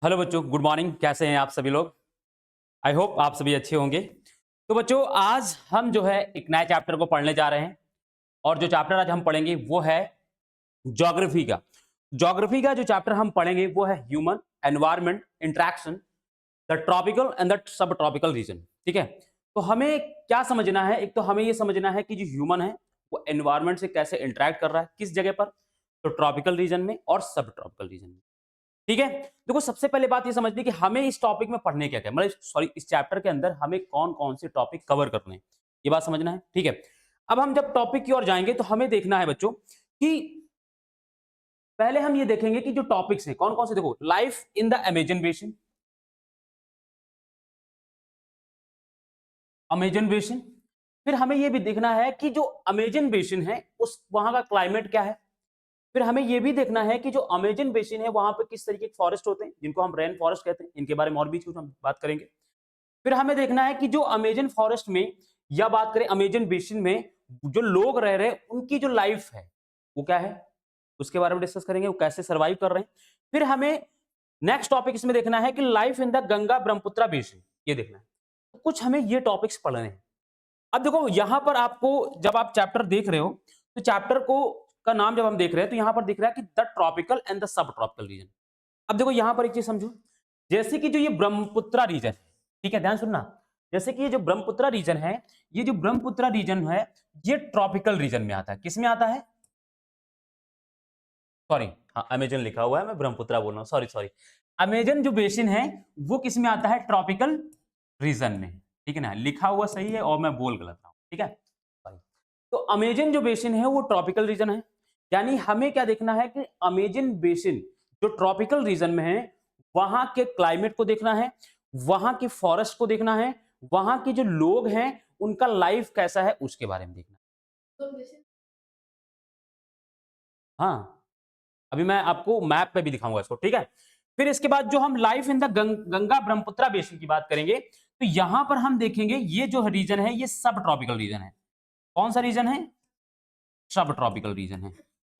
Hello बच्चों, good morning. कैसे हैं आप सभी लोग? आई होप आप सभी अच्छे होंगे। तो बच्चों, आज हम जो है एक नए चैप्टर को पढ़ने जा रहे हैं और जो चैप्टर आज हम पढ़ेंगे वो है ज्योग्राफी का। ज्योग्राफी का जो चैप्टर हम पढ़ेंगे वो है human environment interaction, the tropical and the sub tropical region. ठीक है, तो हमें क्या समझना है? एक तो हमें ये समझना है कि जो ह्यूमन है वो एनवायरनमेंट से कैसे इंटरेक्ट कर रहा है, किस जगह पर, तो ट्रॉपिकल रीजन में और सब ट्रॉपिकल रीजन में। ठीक है, देखो सबसे पहले बात ये समझनी कि हमें इस टॉपिक में पढ़ने क्या क्या, मतलब सॉरी, इस चैप्टर के अंदर हमें कौन कौन से टॉपिक कवर करने हैं, ये बात समझना है। ठीक है, अब हम जब टॉपिक की ओर जाएंगे तो हमें देखना है बच्चों कि पहले हम ये देखेंगे कि जो टॉपिक्स हैं कौन कौन से। देखो, life in the Amazon basin, Amazon basin. फिर हमें ये भी देखना है कि जो अमेजन बेसिन है उस वहां का क्लाइमेट क्या है। फिर हमें यह भी देखना है कि जो अमेजन बेसिन है वहां पर किस तरीके के फॉरेस्ट होते हैं जिनको हम रेन फॉरेस्ट कहते हैं, इनके बारे में और भी कुछ हम बात करेंगे। फिर हमें देखना है कि जो अमेजन फॉरेस्ट में या बात करें अमेजन बेसिन में जो लोग रह रहे हैं उनकी जो लाइफ है वो क्या है, उसके बारे में डिस्कस करेंगे, वो कैसे सरवाइव कर रहे हैं। फिर हमें नेक्स्ट टॉपिक इसमें देखना है कि life in the Ganga Brahmaputra basin, ये देखना है। तो कुछ हमें ये टॉपिक्स पढ़ने हैं। अब देखो यहां पर आपको, जब आप चैप्टर देख रहे हो तो चैप्टर को का नाम जब हम देख रहे हैं तो यहां पर दिख रहा है कि the tropical and the sub tropical region. अब देखो यहां पर एक चीज समझो, जैसे कि जो ये ब्रह्मपुत्रा रीजन है, ठीक है ध्यान सुनना, जैसे कि ये जो ब्रह्मपुत्रा रीजन है, ये जो ब्रह्मपुत्रा रीजन है ये ट्रॉपिकल रीजन में आता है। किस में आता है? सॉरी, हाँ अमेजन लिखा हुआ है, मैं ब्रह्मपुत्रा बोल रहा हूँ, सॉरी सॉरी। अमेजन जो बेसिन है वो किस में आता है? ट्रॉपिकल रीजन में। ठीक है ना, लिखा हुआ सही है और मैं बोल गलत रहा हूँ। ठीक है, तो अमेजन जो बेसिन है वो ट्रॉपिकल रीजन है। यानी हमें क्या देखना है कि अमेजन बेसिन जो ट्रॉपिकल रीजन में है वहां के क्लाइमेट को देखना है, वहां की फॉरेस्ट को देखना है, वहां के जो लोग हैं उनका लाइफ कैसा है उसके बारे में देखना है। हाँ, अभी मैं आपको मैप पे भी दिखाऊंगा इसको। ठीक है, फिर इसके बाद जो हम life in the Ganga Brahmaputra basin की बात करेंगे तो यहां पर हम देखेंगे ये जो रीजन है ये सब ट्रॉपिकल रीजन है। कौन सा रीजन है? सब ट्रॉपिकल रीजन है।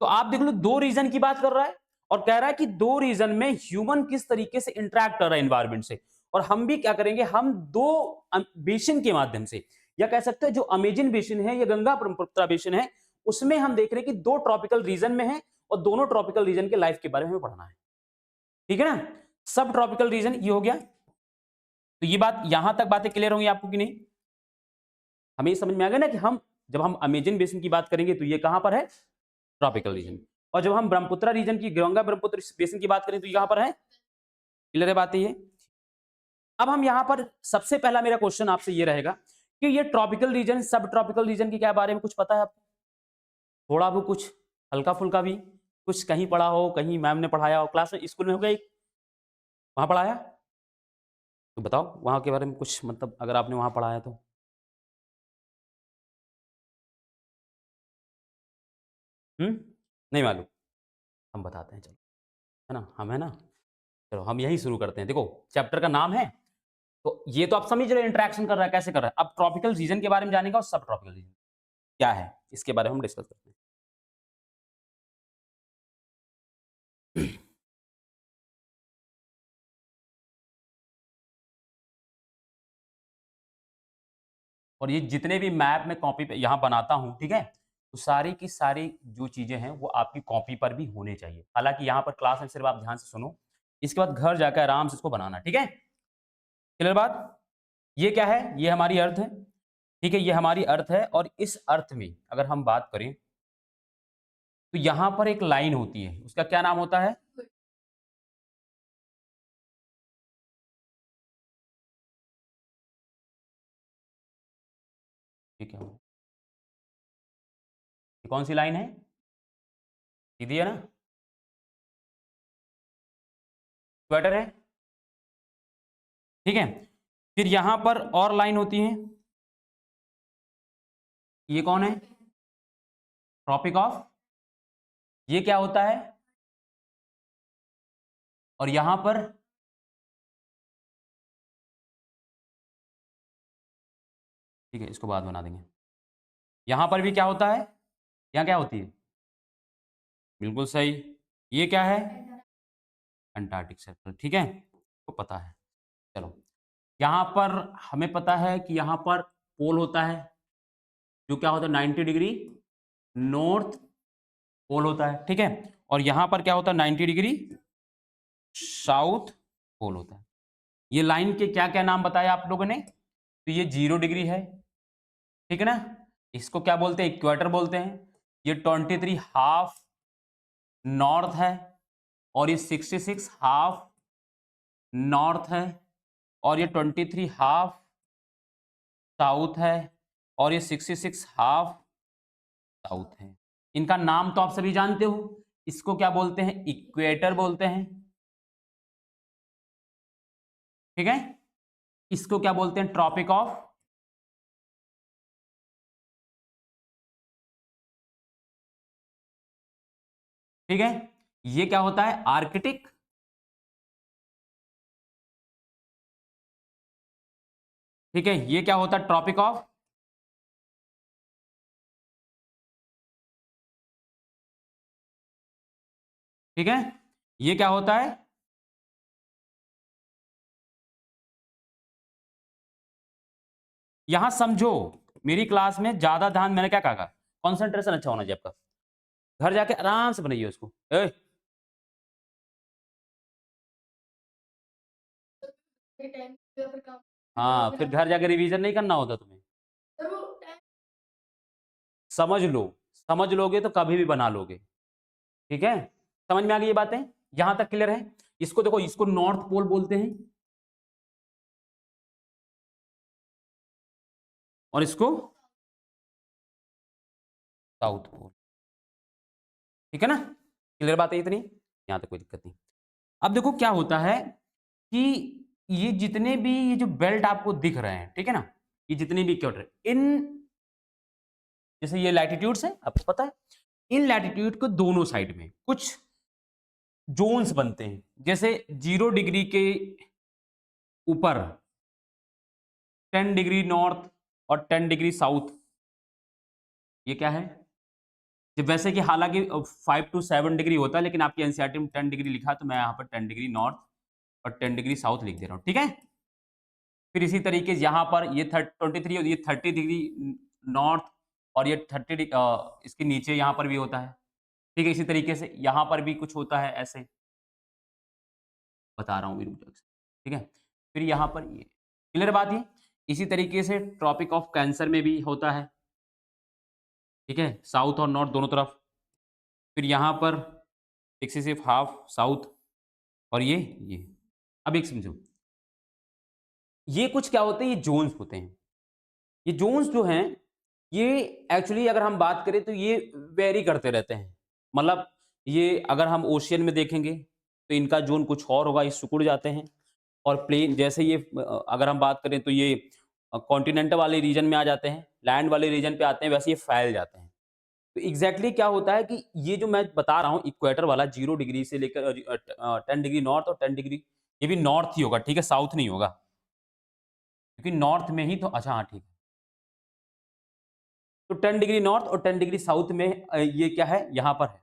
तो आप देख लो, दो रीजन की बात कर रहा है और कह रहा है कि दो रीजन में ह्यूमन किस तरीके से इंटरेक्ट कर रहा है एनवायरमेंट से। और हम भी क्या करेंगे, हम दो बेसिन के माध्यम से, या कह सकते हैं जो अमेजन बेसिन है या गंगा ब्रह्मपुत्रा बेसिन है उसमें हम देख रहे हैं कि दो ट्रॉपिकल रीजन में है और दोनों ट्रॉपिकल रीजन के लाइफ के बारे में हमें पढ़ना है। ठीक है ना, सब ट्रॉपिकल रीजन ये हो गया। तो ये बात, यहां तक बातें क्लियर होंगी आपको कि नहीं? हमें ये समझ में आ गया ना कि हम जब हम अमेजन बेसिन की बात करेंगे तो ये कहां पर है? Tropical region. और जब हम ब्रह्मपुत्रा रीजन की, गंगा ब्रह्मपुत्र बेसिन की बात करें तो यहाँ पर है। क्लियर है बात ये? अब हम यहाँ पर सबसे पहला मेरा क्वेश्चन आपसे ये रहेगा कि ये ट्रॉपिकल रीजन सब ट्रॉपिकल रीजन के क्या बारे में कुछ पता है आपको? थोड़ा भी कुछ, हल्का फुल्का भी कुछ, कहीं पढ़ा हो, कहीं मैम ने पढ़ाया हो, क्लास में स्कूल में हो गया, वहां पढ़ाया? तो बताओ वहां के बारे में कुछ, मतलब अगर आपने वहां पढ़ाया तो। नहीं मालूम? हम बताते हैं, चलो, है ना, हम है ना, चलो हम यही शुरू करते हैं। देखो चैप्टर का नाम है, तो ये तो आप समझ रहे हैं इंटरेक्शन कर रहा है, कैसे कर रहा है। अब ट्रॉपिकल रीजन के बारे में जानेगा और सब ट्रॉपिकल रीजन क्या है इसके बारे में हम डिस्कस करते हैं। और ये जितने भी मैप में कॉपी पे यहाँ बनाता हूँ, ठीक है, तो सारी की सारी जो चीजें हैं वो आपकी कॉपी पर भी होने चाहिए। हालांकि यहाँ पर क्लास में सिर्फ आप ध्यान से सुनो, इसके बाद घर जाकर आराम से इसको बनाना। ठीक है, क्लियर बात? ये क्या है? ये हमारी अर्थ है। ठीक है, ये हमारी अर्थ है और इस अर्थ में अगर हम बात करें तो यहाँ पर एक लाइन होती है, उसका क्या नाम होता है? ठीक है, ये कौन सी लाइन है? सीधी है ना, इक्वेटर है। ठीक है, फिर यहां पर और लाइन होती है, ये कौन है? ट्रॉपिक ऑफ, ये क्या होता है? और यहां पर, ठीक है इसको बाद बना देंगे। यहां पर भी क्या होता है? यहाँ क्या होती है? बिल्कुल सही, ये क्या है? Antarctic circle. ठीक है, को पता है। चलो, यहाँ पर हमें पता है कि यहाँ पर पोल होता है, जो क्या होता है 90 डिग्री नॉर्थ पोल होता है, ठीक है। और यहाँ पर क्या होता है 90 डिग्री साउथ पोल होता है। ये लाइन के क्या क्या नाम बताया आप लोगों ने? तो ये 0 डिग्री है, ठीक है ना, इसको क्या बोलते हैं? इक्वेटर बोलते हैं। ये 23 हाफ नॉर्थ है, और ये 66 हाफ नॉर्थ है, और ये 23 हाफ साउथ है, और ये 66 हाफ साउथ है। इनका नाम तो आप सभी जानते हो, इसको क्या बोलते हैं? इक्वेटर बोलते हैं, ठीक है। इसको क्या बोलते हैं? ट्रॉपिक ऑफ, ठीक है। ये क्या होता है? आर्कटिक, ठीक है। ये क्या होता है? ट्रॉपिक ऑफ, ठीक है। ये क्या होता है? यहां समझो, मेरी क्लास में ज्यादा ध्यान, मैंने क्या कहा, कंसंट्रेशन अच्छा होना चाहिए आपका। घर जाके आराम से बनाइए उसको। हाँ, फिर घर जाके रिवीजन नहीं करना होता तुम्हें। समझ लो, समझ लोगे तो कभी भी बना लोगे, ठीक है। समझ में आ गई ये बातें? यहां तक क्लियर है? इसको देखो, इसको नॉर्थ पोल बोलते हैं, और इसको साउथ पोल, ठीक है ना। क्लियर बात है इतनी? यहां तक कोई दिक्कत नहीं। अब देखो क्या होता है कि ये जितने भी ये जो बेल्ट आपको दिख रहे हैं, ठीक है ना, ये जितने भी इक्वेटर, इन जैसे ये लैटिट्यूड्स है, आपको पता है, इन लैटिट्यूड को दोनों साइड में कुछ जोन्स बनते हैं। जैसे 0 डिग्री के ऊपर 10 डिग्री नॉर्थ और 10 डिग्री साउथ, ये क्या है? जब वैसे कि हालांकि 5 to 7 डिग्री होता है, लेकिन आपकी एनसीईआरटी में 10 डिग्री लिखा, तो मैं यहाँ पर 10 डिग्री नॉर्थ और 10 डिग्री साउथ लिख दे रहा हूँ, ठीक है। फिर इसी तरीके से यहाँ पर ये 23 और ये 30 डिग्री नॉर्थ, और ये 30 इसके नीचे यहाँ पर भी होता है, ठीक है। इसी तरीके से यहाँ पर भी कुछ होता है, ऐसे बता रहा हूँ, ठीक है। फिर यहाँ पर ये, क्लियर बात ये। इसी तरीके से ट्रॉपिक ऑफ कैंसर में भी होता है, ठीक है, साउथ और नॉर्थ दोनों तरफ। फिर यहाँ पर 66 हाफ साउथ, और ये अब एक समझो, ये कुछ क्या होते हैं? ये जोन्स होते हैं। ये जोन्स जो हैं, ये एक्चुअली अगर हम बात करें तो ये वेरी करते रहते हैं। मतलब ये अगर हम ओशियन में देखेंगे तो इनका जोन कुछ और होगा, ये सिकुड़ जाते हैं। और प्लेन जैसे ये अगर हम बात करें तो ये कॉन्टिनेंटल वाले रीजन में आ जाते हैं, लैंड वाले रीजन पे आते हैं, वैसे ये फैल जाते हैं। तो एग्जैक्टली क्या होता है कि ये जो मैं बता रहा हूँ इक्वेटर वाला, 0 डिग्री से लेकर 10 डिग्री नॉर्थ और 10 डिग्री, ये भी नॉर्थ ही होगा, ठीक है, साउथ नहीं होगा, क्योंकि नॉर्थ में ही तो, अच्छा हाँ ठीक है। तो 10 डिग्री नॉर्थ और 10 डिग्री साउथ में ये क्या है? यहाँ पर है।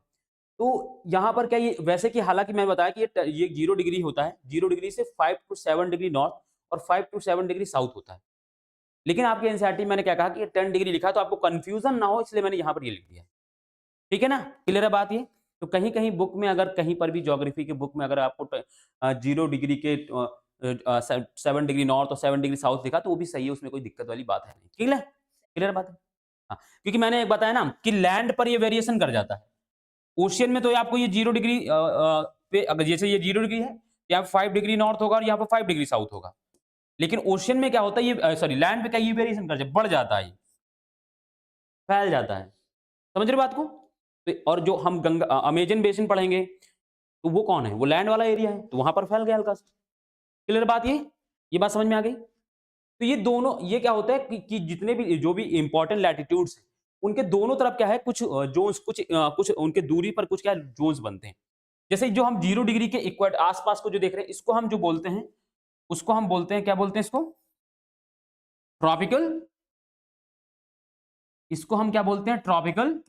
तो यहाँ पर क्या, ये वैसे कि हालांकि मैं बताया कि ये 0 डिग्री होता है, 0 डिग्री से 5 to 7 डिग्री नॉर्थ और 5 to 7 डिग्री साउथ होता है। लेकिन आपकी एनसीईआरटी मैंने क्या कहा कि ये 10 डिग्री लिखा, तो आपको कंफ्यूजन ना हो इसलिए मैंने यहाँ पर ये लिख दिया, ठीक है ना। क्लियर है बात ये? तो कहीं कहीं बुक में, अगर कहीं पर भी ज्योग्राफी के बुक में अगर आपको 0 डिग्री के 7 डिग्री नॉर्थ और 7 डिग्री साउथ लिखा, तो वो भी सही है, उसमें कोई दिक्कत वाली बात है नहीं, क्लियर क्लियर बात है। हाँ, क्योंकि मैंने एक बताया ना कि लैंड पर ये वेरिएशन कर जाता है। ओशियन में तो आपको ये 0 डिग्री पे, अगर जैसे ये 0 डिग्री है, यहाँ पे 5 डिग्री नॉर्थ होगा और यहाँ पे 5 डिग्री साउथ होगा। लेकिन ओशियन में क्या होता है, ये सॉरी लैंड पे क्या, ये वेरिएशन कर जाए, बढ़ जाता है, फैल जाता है। समझ रहे बात को? और जो हम गंगा अमेजन बेसिन पढ़ेंगे, तो वो कौन है? वो लैंड वाला एरिया है, तो वहां पर फैल गया हल्का सा। क्लियर बात ये बात समझ में आ गई? तो ये दोनों, ये क्या होता है कि जितने भी जो भी इंपॉर्टेंट लैटिट्यूड्स, उनके दोनों तरफ क्या है, कुछ जोन्स, कुछ उनके दूरी पर कुछ क्या जोन्स बनते हैं। जैसे जो हम 0 डिग्री के इक्वेटर आसपास को जो देख रहे हैं, इसको हम जो बोलते हैं, उसको हम बोलते हैं, क्या बोलते हैं इसको? ट्रॉपिकल। इसको हम क्या बोलते हैं? ट्रॉपिकल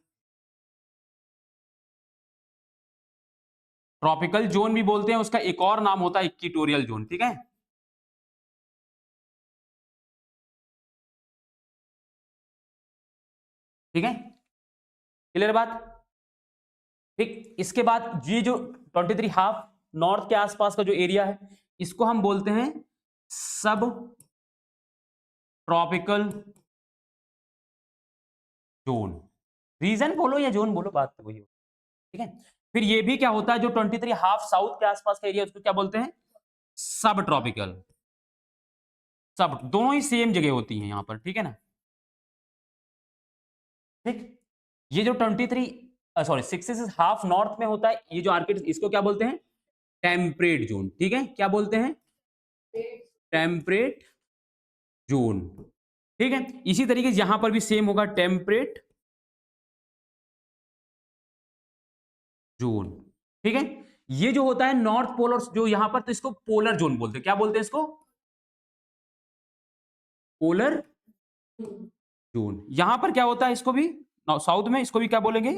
ट्रॉपिकल जोन भी बोलते हैं, उसका एक और नाम होता है इक्वेटोरियल जोन, ठीक है। ठीक है, क्लियर बात। ठीक, इसके बाद ये जो 23 हाफ नॉर्थ के आसपास का जो एरिया है, इसको हम बोलते हैं सब ट्रॉपिकल जोन। रीजन बोलो या जोन बोलो, बात तो वही हो, ठीक है। फिर ये भी क्या होता है, जो 23 हाफ साउथ के आसपास का एरिया, उसको क्या बोलते हैं, सब ट्रॉपिकल। सब दोनों ही सेम जगह होती हैं यहां पर, ठीक है ना। ठीक, ये जो 23 सॉरी 66 हाफ नॉर्थ में होता है, ये जो आर्किड, इसको क्या बोलते हैं, टेम्परेट जोन, ठीक है। क्या बोलते हैं, टेम्परेट जोन, ठीक है। इसी तरीके से यहां पर भी सेम होगा, टेम्परेट जोन, ठीक है। ये जो होता है नॉर्थ पोल और जो यहां पर, तो इसको पोलर जोन बोलते हैं। क्या बोलते हैं इसको, पोलर जोन। यहां पर क्या होता है, इसको भी साउथ में इसको भी क्या बोलेंगे,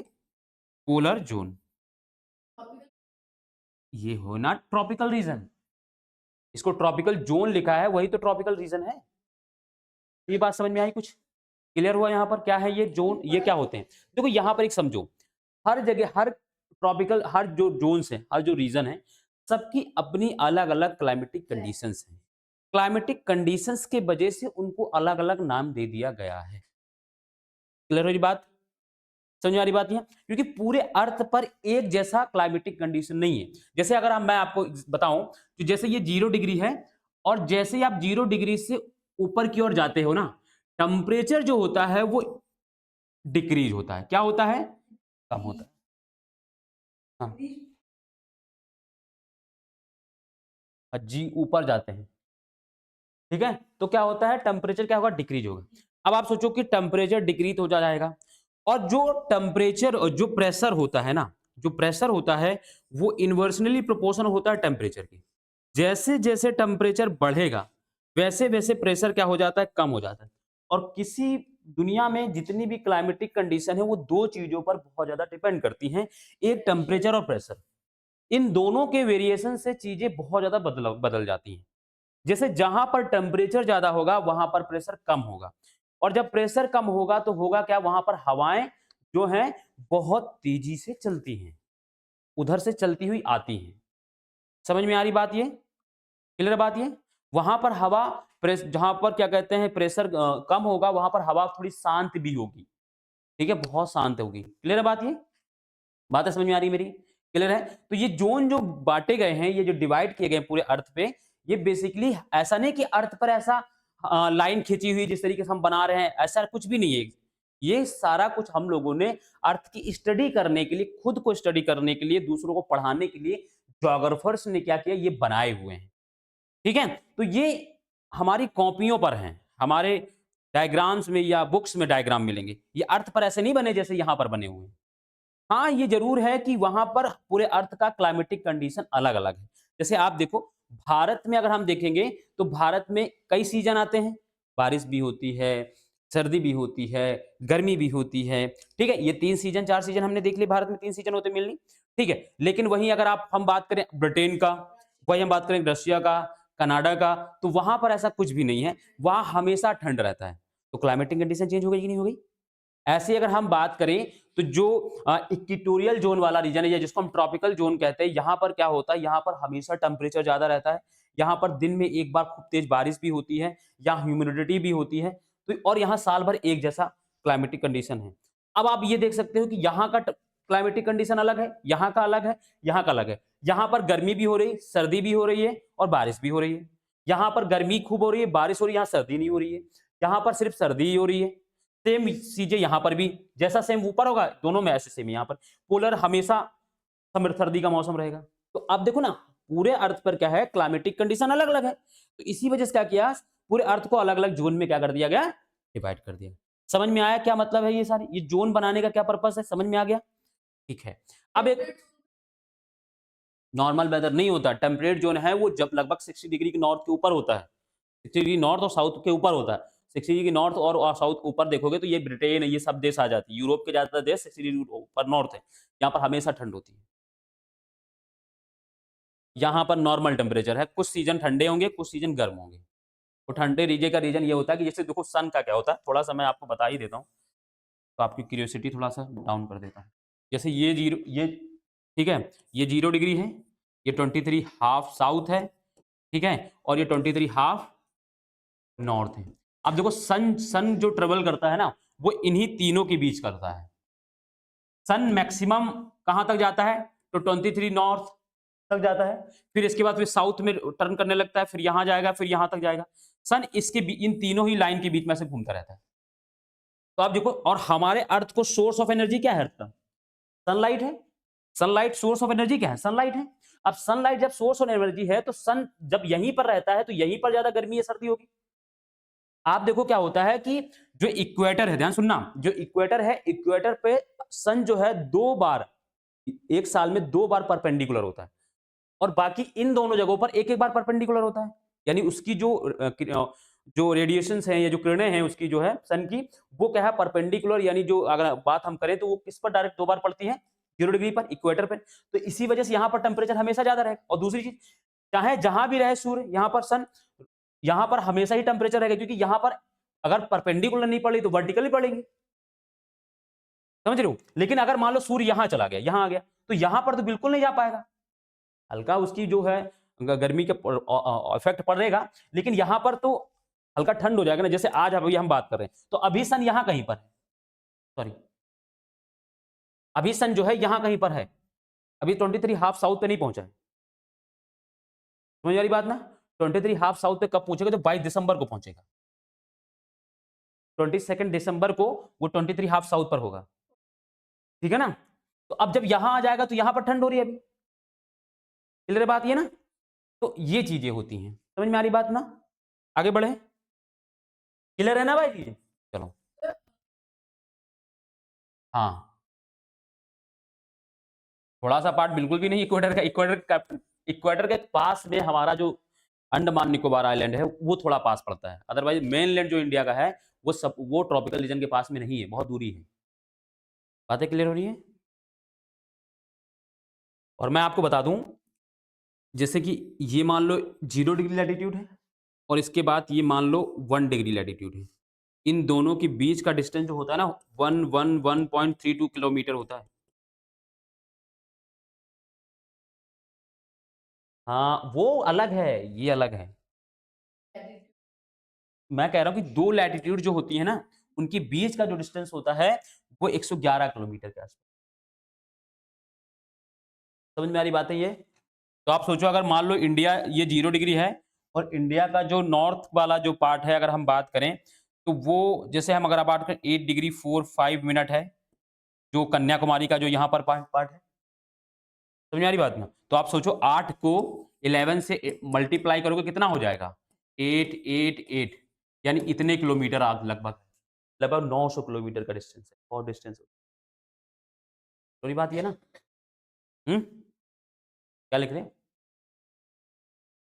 पोलर जोन। ये हो ना ट्रॉपिकल रीजन, इसको ट्रॉपिकल जोन लिखा है, वही तो ट्रॉपिकल रीजन है। ये बात समझ में आई कुछ, क्लियर हुआ। यहाँ पर क्या है, ये जोन, ये क्या होते हैं, देखो यहाँ पर एक समझो, हर जगह हर ट्रॉपिकल, हर जो जोन्स है, हर जो रीजन है, सबकी अपनी अलग अलग क्लाइमेटिक कंडीशंस हैं। क्लाइमेटिक कंडीशंस के वजह से उनको अलग अलग नाम दे दिया गया है। क्लियर हो ये बात, समझ में आ रही बात है, क्योंकि पूरे अर्थ पर एक जैसा क्लाइमेटिक कंडीशन नहीं है। जैसे अगर मैं आपको बताऊं कि जैसे ये 0 डिग्री है, और जैसे ही आप 0 डिग्री से ऊपर की ओर जाते हो ना, टेम्परेचर जो होता है वो डिक्रीज होता है। क्या होता है, कम होता है। हाँ, जी ऊपर जाते हैं, ठीक है, तो क्या होता है, टेम्परेचर क्या होगा, डिक्रीज होगा। अब आप सोचो कि टेम्परेचर डिक्रीज हो जाएगा, और जो टेम्परेचर, जो प्रेशर होता है ना, जो प्रेशर होता है वो इन्वर्सनली प्रोपोर्शनल होता है टेम्परेचर की। जैसे जैसे टेम्परेचर बढ़ेगा, वैसे वैसे प्रेशर क्या हो जाता है, कम हो जाता है। और किसी दुनिया में जितनी भी क्लाइमेटिक कंडीशन है, वो दो चीजों पर बहुत ज्यादा डिपेंड करती हैं, एक टेम्परेचर और प्रेशर। इन दोनों के वेरिएशन से चीजें बहुत ज्यादा बदल बदल जाती हैं। जैसे जहां पर टेम्परेचर ज्यादा होगा, वहां पर प्रेशर कम होगा, और जब प्रेशर कम होगा तो होगा क्या, वहां पर हवाएं जो हैं बहुत तेजी से चलती हैं, उधर से चलती हुई आती हैं। समझ में आ रही बात, ये क्लियर बात ये। वहां पर हवा प्रेस, जहां पर क्या कहते हैं, प्रेशर कम होगा, वहां पर हवा थोड़ी शांत भी होगी, ठीक है, बहुत शांत होगी। क्लियर है बात, ये बात है, समझ में आ रही है मेरी, क्लियर है। तो ये जोन जो बांटे गए हैं, ये जो डिवाइड किए गए पूरे अर्थ पे, ये बेसिकली ऐसा नहीं कि अर्थ पर ऐसा लाइन खींची हुई जिस तरीके से हम बना रहे हैं, ऐसा कुछ भी नहीं है। ये सारा कुछ हम लोगों ने अर्थ की स्टडी करने के लिए, खुद को स्टडी करने के लिए, दूसरों को पढ़ाने के लिए, जोग्राफर्स ने क्या किया, ये बनाए हुए हैं, ठीक है। तो ये हमारी कॉपियों पर हैं, हमारे डायग्राम्स में या बुक्स में डायग्राम मिलेंगे, ये अर्थ पर ऐसे नहीं बने जैसे यहां पर बने हुए हैं। हाँ, ये ज़रूर है कि वहाँ पर पूरे अर्थ का क्लाइमेटिक कंडीशन अलग-अलग है। जैसे आप देखो, भारत में अगर हम देखेंगे, तो भारत में कई सीज़न आते हैं। बारिश भी होती है, सर्दी भी होती है, गर्मी भी होती है, ठीक है? ये 3 सीज़न, 4 सीज़न हमने देख लिए, भारत में 3 सीज़न होते हैं मेनली, ठीक है? लेकिन वहीं अगर हम बात करें ब्रिटेन का, वहीं हम बात करें रशिया का, कनाडा का, तो वहाँ पर ऐसा कुछ भी नहीं है। वहाँ हमेशा ठंड रहता है। तो क्लाइमेटिक कंडीशन चेंज हो गई कि नहीं हो गई? ऐसे अगर हम बात करें, तो जो इक्वेटोरियल जोन वाला रीजन है, या जिसको हम ट्रॉपिकल जोन कहते हैं, यहाँ पर क्या होता है, यहाँ पर हमेशा टेम्परेचर ज्यादा रहता है। यहाँ पर दिन में एक बार खूब तेज बारिश भी होती है, यहाँ ह्यूमिडिटी भी होती है, तो और यहाँ साल भर एक जैसा क्लाइमेटिक कंडीशन है। अब आप ये देख सकते हो कि यहाँ का क्लाइमेटिक कंडीशन अलग है, यहाँ का अलग है, यहाँ का अलग है। यहाँ पर गर्मी भी हो रही, सर्दी भी हो रही है, और बारिश भी हो रही है। यहाँ पर गर्मी खूब हो रही है, बारिश हो रही है, यहाँ सर्दी नहीं हो रही है। यहाँ पर सिर्फ सर्दी ही हो रही है। सेम चीजें यहाँ पर भी, जैसा सेम ऊपर होगा, दोनों में ऐसे सेम यहाँ पर। पोलर हमेशा समर सर्दी का मौसम रहेगा। तो अब देखो ना, पूरे अर्थ पर क्या है, क्लाइमेटिक कंडीशन अलग अलग है। तो इसी वजह से क्या किया, पूरे अर्थ को अलग अलग जोन में क्या कर दिया गया, डिवाइड कर दिया। समझ में आया क्या मतलब है, ये सारी, ये जोन बनाने का क्या पर्पस है, समझ में आ गया, ठीक है। अब एक नॉर्मल वेदर नहीं होता, टेम्परेट जोन है वो जब लगभग 60 डिग्री के नॉर्थ के ऊपर होता है, 60 डिग्री नॉर्थ और साउथ के ऊपर होता है। 60 डिग्री नॉर्थ और साउथ ऊपर देखोगे तो ये ब्रिटेन, ये सब देश आ जाती है। यूरोप के ज्यादातर देश 60 डिग्री ऊपर नॉर्थ है, यहाँ पर हमेशा ठंड होती है। यहाँ पर नॉर्मल टेम्परेचर है, कुछ सीजन ठंडे होंगे, कुछ सीजन गर्म होंगे। तो ठंडे रीजन का रीजन ये होता है कि जैसे देखो सन का क्या होता है, थोड़ा सा मैं आपको बता ही देता हूँ, तो आपकी क्यूरियोसिटी थोड़ा सा डाउन कर देता हूँ। जैसे ये जीरो, ये ठीक है, ये 0 डिग्री है, ये 23 हाफ साउथ है, ठीक है, और ये 23 हाफ नॉर्थ है। अब देखो सन सन जो ट्रेवल करता है ना, वो इन्हीं तीनों के बीच करता है। सन मैक्सिमम कहां तक जाता है, तो 23 नॉर्थ तक जाता है, फिर इसके बाद फिर साउथ में टर्न करने लगता है, फिर यहां जाएगा, फिर यहां तक जाएगा। सन इन तीनों ही लाइन के बीच में से घूमता रहता है। तो आप देखो, और हमारे अर्थ को सोर्स ऑफ एनर्जी क्या है अर्थ का, सनलाइट है। सनलाइट सोर्स ऑफ एनर्जी क्या है, सनलाइट है। अब सनलाइट जब सोर्स ऑफ एनर्जी है, तो सन जब यहीं पर रहता है, तो यहीं पर ज्यादा गर्मी या सर्दी होगी। आप देखो क्या होता है कि जो इक्वेटर है, ध्यान सुनना, जो इक्वेटर है, इक्वेटर पे सन जो है 2 बार, एक साल में 2 बार परपेंडिकुलर होता है, और बाकी इन दोनों जगहों पर एक एक बार परपेंडिकुलर होता है। यानी उसकी जो रेडिएशंस हैं या जो किरणें हैं उसकी जो है सन की, वो क्या है, परपेंडिकुलर, यानी जो अगर बात हम करें तो वो किस पर डायरेक्ट 2 बार पड़ती है, 0 डिग्री पर, इक्वेटर पर। तो इसी वजह से यहाँ पर टेम्परेचर हमेशा ज्यादा रहेगा। और दूसरी चीज, चाहे जहां भी रहे सूर्य, यहाँ पर सन, यहाँ पर हमेशा ही टेम्परेचर रहेगा, क्योंकि यहाँ पर अगर परपेंडिकुलर नहीं पड़ी तो वर्टिकली पड़ेंगे, समझ रहे हो। लेकिन अगर मान लो सूर्य यहां चला गया, यहां आ गया, तो यहां पर तो बिल्कुल नहीं जा पाएगा, हल्का उसकी जो है गर्मी के इफेक्ट पड़ेगा, लेकिन यहां पर तो हल्का ठंड हो जाएगा ना। जैसे आज अभी हम बात कर रहे हैं, तो अभी सन यहां कहीं पर है, सॉरी, अभी सन जो है यहां कहीं पर है, अभी 23 हाफ साउथ पे नहीं पहुंचा है। समझ वाली बात ना। 23 हाफ साउथ पे कब पहुंचेगा, तो 22 दिसंबर को पहुंचेगा। 22 दिसंबर को वो 23 हाफ साउथ पर होगा, ठीक है ना। तो अब जब यहां आ जाएगा, तो यहां पर ठंड हो रही है अभी, क्लियर बात ये ना। तो ये चीजें होती हैं, समझ में आ रही बात ना। आगे बढ़े, क्लियर है ना भाई जी। चलो, हाँ, थोड़ा सा पार्ट बिल्कुल भी नहीं, इक्वेटर के पास में हमारा जो अंडमान निकोबार आइलैंड है वो थोड़ा पास पड़ता है, अदरवाइज मेनलैंड जो इंडिया का है वो ट्रॉपिकल रीजन के पास में नहीं है, बहुत दूरी है। बातें क्लियर हो रही है। और मैं आपको बता दूं, जैसे कि ये मान लो 0 डिग्री लैटिट्यूड है, और इसके बाद ये मान लो 1 डिग्री लैटिट्यूड है। इन दोनों के बीच का डिस्टेंस जो होता है ना, 111.32 किलोमीटर होता है। हाँ, वो अलग है, ये अलग है। मैं कह रहा हूँ कि 2 लैटिट्यूड जो होती है ना, उनके बीच का जो डिस्टेंस होता है वो 111 किलोमीटर के आसपास। समझ में आ रही बात है ये। तो आप सोचो, अगर मान लो इंडिया ये 0 डिग्री है, और इंडिया का जो नॉर्थ वाला जो पार्ट है अगर हम बात करें, तो वो जैसे हम अगर बात करें 8 डिग्री 45 मिनट है, जो कन्याकुमारी का जो यहाँ पर पार्ट है। समझ में आ रही बात ना। तो आप सोचो 8 को 11 से मल्टीप्लाई करोगे, कितना हो जाएगा, 888, यानी इतने किलोमीटर आप लगभग लगभग 900 किलोमीटर का डिस्टेंस है, और डिस्टेंस। थोड़ी बात ये ना। क्या लिख रहे हैं,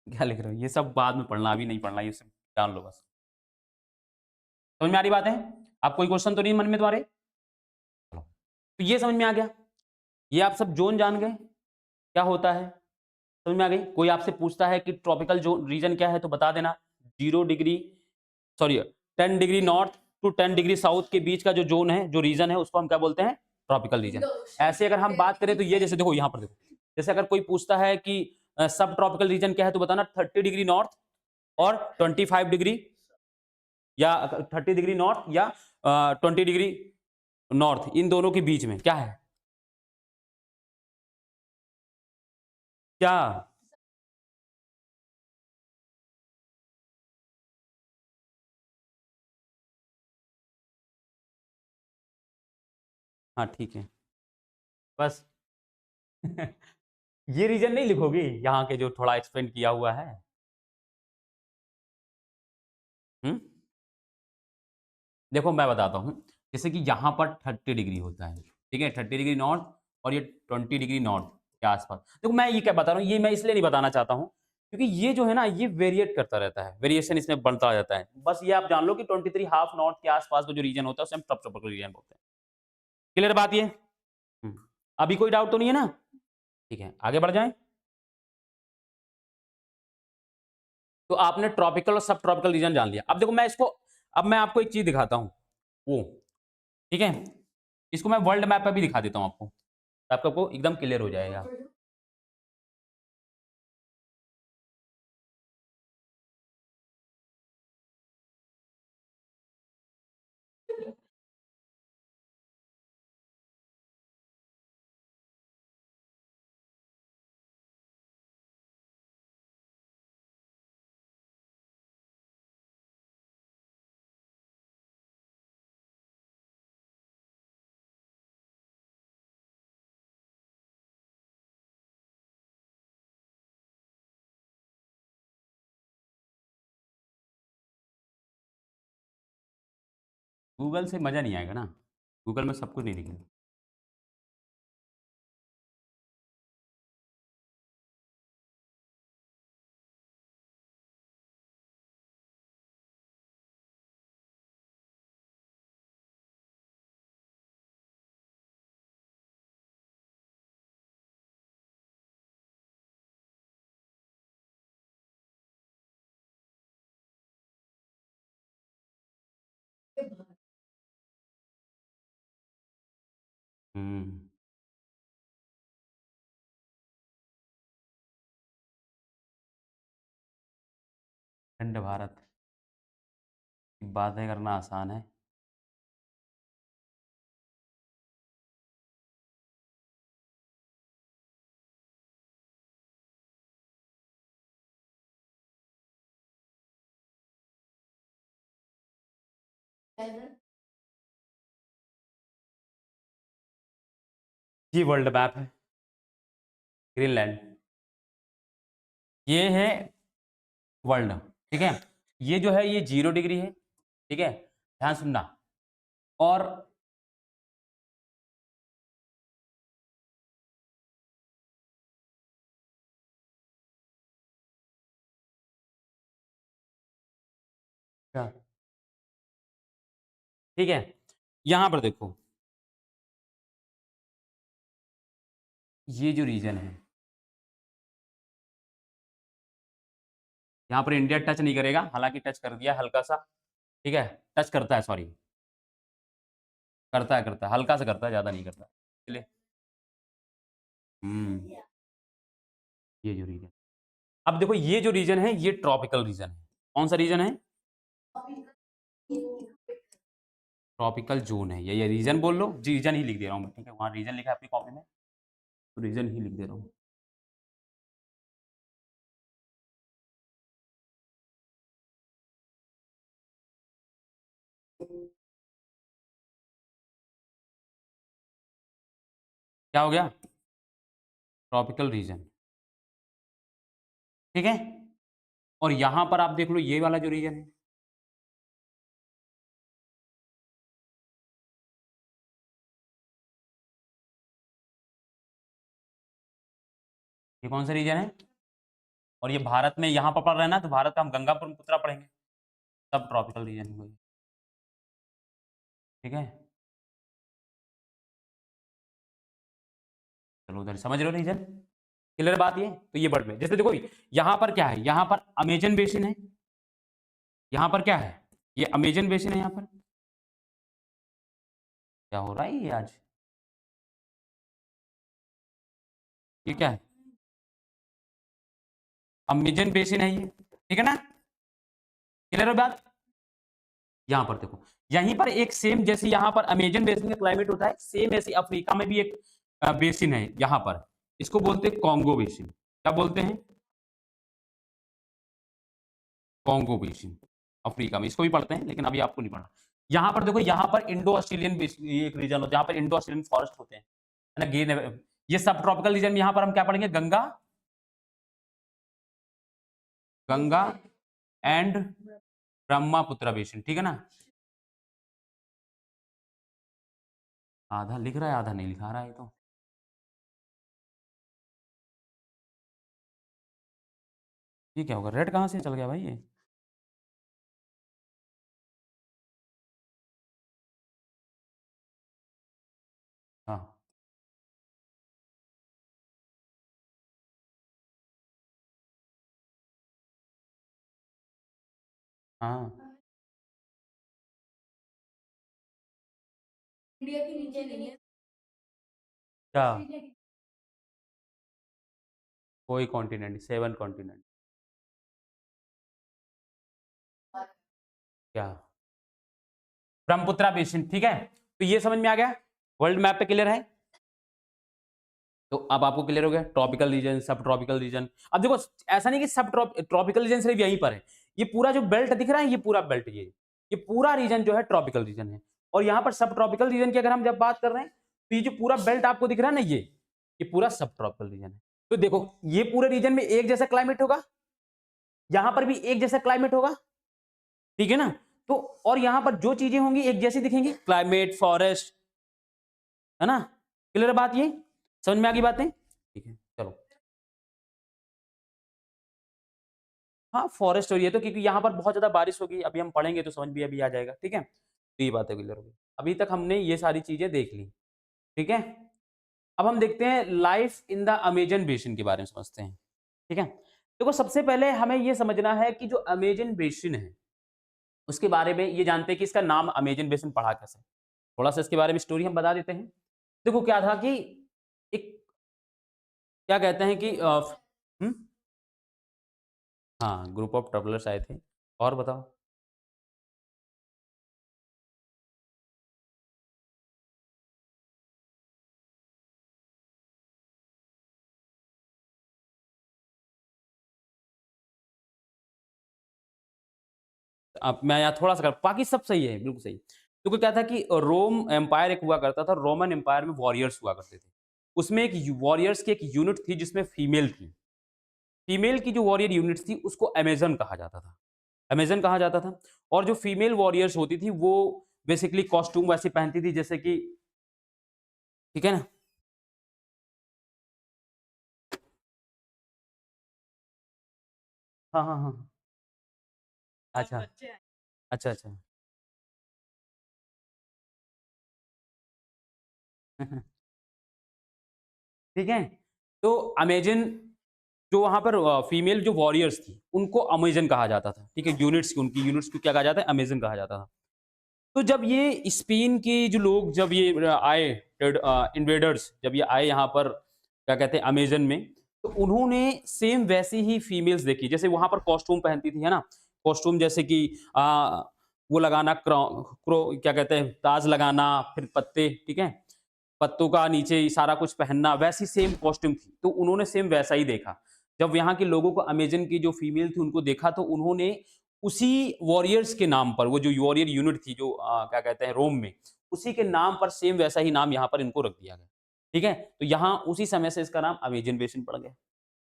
क्या लिख रहे हो, ये सब बाद में पढ़ना, अभी नहीं पढ़ना, ये सब जान लो बस। समझ में आ रही बात है। आप कोई क्वेश्चन तो नहीं मन में तुम्हारे। चलो, तो ये समझ में आ गया, ये आप सब जोन जान गए क्या होता है, समझ में आ गई। कोई आपसे पूछता है कि ट्रॉपिकल जोन रीजन क्या है, तो बता देना 0 degree, sorry 10 degree north to 10 degree south के बीच का जो जोन है, जो रीजन है, उसको हम क्या बोलते हैं, ट्रॉपिकल रीजन। ऐसे अगर हम बात करें तो ये, जैसे देखो यहाँ पर देखो, जैसे अगर कोई पूछता है कि सब ट्रॉपिकल रीजन क्या है, तो बताना 30 डिग्री नॉर्थ और 25 डिग्री, या 30 डिग्री नॉर्थ या 20 डिग्री नॉर्थ, इन दोनों के बीच में क्या है, क्या। हाँ ठीक है, बस ये रीजन नहीं लिखोगी यहाँ के जो थोड़ा एक्सप्लेन किया हुआ है। हम्म, देखो मैं बताता हूँ, जैसे कि यहाँ पर 30 डिग्री होता है, ठीक है, 30 डिग्री नॉर्थ, और ये 20 डिग्री नॉर्थ के आसपास। देखो मैं ये क्या बता रहा हूँ, ये मैं इसलिए नहीं बताना चाहता हूँ, क्योंकि ये जो है ना, ये वेरिएट करता रहता है, वेरिएशन इसमें बढ़ता जाता है। बस ये आप जान लो कि 23 हाफ नॉर्थ के आसपास का जो रीजन होता है उसे हम सब ट्रॉपिकल रीजन बोलते हैं। क्लियर बात ये। अभी कोई डाउट तो नहीं है ना। ठीक है, आगे बढ़ जाएं। तो आपने ट्रॉपिकल और सब ट्रॉपिकल रीजन जान लिया। अब देखो अब मैं आपको एक चीज़ दिखाता हूँ, वो, ठीक है? इसको मैं वर्ल्ड मैप पे भी दिखा देता हूँ आपको, आपको एकदम क्लियर हो जाएगा। गूगल से मज़ा नहीं आएगा ना, गूगल में सब कुछ नहीं दिखेगा। हुँ, अखंड भारत की बातें करना आसान है। ये वर्ल्ड मैप है, ग्रीनलैंड। ये है वर्ल्ड, ठीक है? ये जो है ये 0 डिग्री है, ठीक है? ध्यान सुनना। और क्या? ठीक है? यहाँ पर देखो, ये जो रीजन है, यहाँ पर इंडिया टच नहीं करेगा, हालाँकि टच कर दिया हल्का-सा, ठीक है? टच करता है, सॉरी, करता है, हल्का सा करता है, ज़्यादा नहीं करता। चलिए। हुँ, ये जो रीजन, अब देखो ये जो रीजन है, ये ट्रॉपिकल रीजन है। कौन-सा रीजन है? ट्रॉपिकल ज़ोन है, ये रीजन बोल लो, रीजन ही लिख दे रहा हूँ मैं, ठीक है? वहाँ रीजन लिखा है आपकी कॉपी में, तो रीजन ही लिख दे रहा हूँ। क्या हो गया? ट्रॉपिकल रीजन, ठीक है? और यहाँ पर आप देख लो ये वाला जो रीजन है, ये कौन सा रीजन है? और ये भारत में यहाँ पर पड़ रहा है ना, तो भारत का हम गंगा ब्रह्मपुत्रा पढ़ेंगे, सब ट्रॉपिकल रीजन है वही, ठीक है? चलो उधर समझ रहे हो रीजन? क्लियर बात ये? तो ये वर्ड में जैसे देखो यहाँ पर क्या है? यहाँ पर अमेज़न बेसिन है, यहाँ पर क्या है? ये अमेज़न बेसिन है यहाँ पर। क्या हो रहा है ये आज? ये क्या है? अमेज़न बेसिन है ये, ठीक है ना? क्लियर है बात? यहाँ पर देखो, यहीं पर एक सेम जैसे यहाँ पर अमेज़न बेसिन का क्लाइमेट होता है, सेम ऐसे अफ्रीका में भी एक बेसिन है यहाँ पर। इसको बोलते हैं कॉन्गो बेसिन। क्या बोलते हैं? कॉन्गो बेसिन, अफ्रीका में। इसको भी पढ़ते हैं, लेकिन अभी आपको नहीं पढ़ना। यहाँ पर देखो, यहाँ पर इंडो ऑस्ट्रेलियन बेसिन, ये एक रीजन होता है, जहाँ पर इंडो ऑस्ट्रेलियन फॉरेस्ट होते हैं, है ना? ये सब ट्रॉपिकल रीजन में यहाँ पर हम क्या पढ़ेंगे? गंगा, गंगा एंड ब्रह्मपुत्र बेसिन, ठीक है ना? आधा लिख रहा है, आधा नहीं लिखा रहा है ये तो। ये क्या होगा? रेड कहाँ से चल गया भाई ये? हाँ, हाँ, इंडिया के नीचे नहीं है। क्या? कोई कॉन्टिनेंट, 7 कॉन्टिनेंट। क्या? ब्रह्मपुत्रा बेसिन, ठीक है। तो ये समझ में आ गया, वर्ल्ड मैप पे क्लियर है। तो अब आपको क्लियर हो गया ट्रॉपिकल रीजन, सब ट्रॉपिकल रीजन। अब देखो, ऐसा नहीं कि सब ट्रॉपिकल रीजन सिर्फ यहीं पर है। ये पूरा जो बेल्ट दिख रहा है, ये पूरा बेल्ट, ये पूरा रीजन जो है ट्रॉपिकल रीजन है। और यहाँ पर सब ट्रॉपिकल रीजन की अगर हम जब बात कर रहे हैं, तो ये जो पूरा बेल्ट आपको दिख रहा है ना, ये पूरा सब ट्रॉपिकल रीजन है। तो देखो, ये पूरे रीजन में एक जैसा क्लाइमेट होगा, यहां पर भी एक जैसा क्लाइमेट होगा, ठीक है ना। तो और यहां पर जो चीजें होंगी एक जैसी दिखेंगी, क्लाइमेट, फॉरेस्ट, है ना। क्लियर बात, ये समझ में आ गई बातें, ठीक है। चलो, हाँ फॉरेस्ट हो रही है तो, क्योंकि यहाँ पर बहुत ज्यादा बारिश होगी, अभी हम पढ़ेंगे तो समझ भी अभी आ जाएगा, ठीक है। तो ये बात है, क्लियर होगी। अभी तक हमने ये सारी चीजें देख ली, ठीक है। अब हम देखते हैं life in the Amazon basin के बारे में समझते हैं, ठीक है। देखो, सबसे पहले हमें ये समझना है कि जो अमेजन बेसिन है, उसके बारे में ये जानते हैं कि इसका नाम अमेजन बेसिन पढ़ा कैसे। थोड़ा सा इसके बारे में स्टोरी हम बता देते हैं। देखो क्या था कि एक, क्या कहते हैं कि हम्म, हाँ, ग्रुप ऑफ ट्रेवलर्स आए थे। और बताओ। अब मैं यहाँ थोड़ा सा बाकी सब सही है, बिल्कुल सही। तो क्या था कि रोम एम्पायर एक हुआ करता था, रोमन एम्पायर में वॉरियर्स हुआ करते थे। उसमें एक वॉरियर्स की एक यूनिट थी जिसमें फीमेल थी। फीमेल की जो वॉरियर यूनिट थी उसको अमेजन कहा जाता था, अमेजन कहा जाता था। और जो फीमेल वॉरियर्स होती थी वो बेसिकली कॉस्ट्यूम वैसे पहनती थी जैसे कि, ठीक है ना। हाँ हाँ हाँ, अच्छा अच्छा अच्छा। ठीक है। तो अमेजन, जो वहां पर फीमेल जो वॉरियर्स थी उनको अमेजन कहा जाता था, ठीक है। यूनिट्स की, उनकी यूनिट्स को क्या कहा जाता है, अमेजन कहा जाता था। तो जब ये स्पेन के जो लोग, जब ये आए, इन्वेडर्स जब ये आए यहाँ पर, क्या कहते हैं, अमेजन में, तो उन्होंने सेम वैसी ही फीमेल्स देखी, जैसे वहां पर कॉस्ट्यूम पहनती थी, है ना। कॉस्ट्यूम जैसे कि वो लगाना, क्या कहते हैं, ताज लगाना, फिर पत्ते, ठीक है, पत्तों का नीचे सारा कुछ पहनना, वैसी सेम कॉस्ट्यूम थी। तो उन्होंने सेम वैसा ही देखा। जब यहाँ के लोगों को, अमेजन की जो फीमेल थी उनको देखा, तो उन्होंने उसी वॉरियर्स के नाम पर, वो जो वॉरियर यूनिट थी जो क्या कहते हैं, रोम में, उसी के नाम पर सेम वैसा ही नाम यहाँ पर इनको रख दिया गया, ठीक है। तो यहाँ उसी समय से इसका नाम अमेजन बेसिन पड़ गया।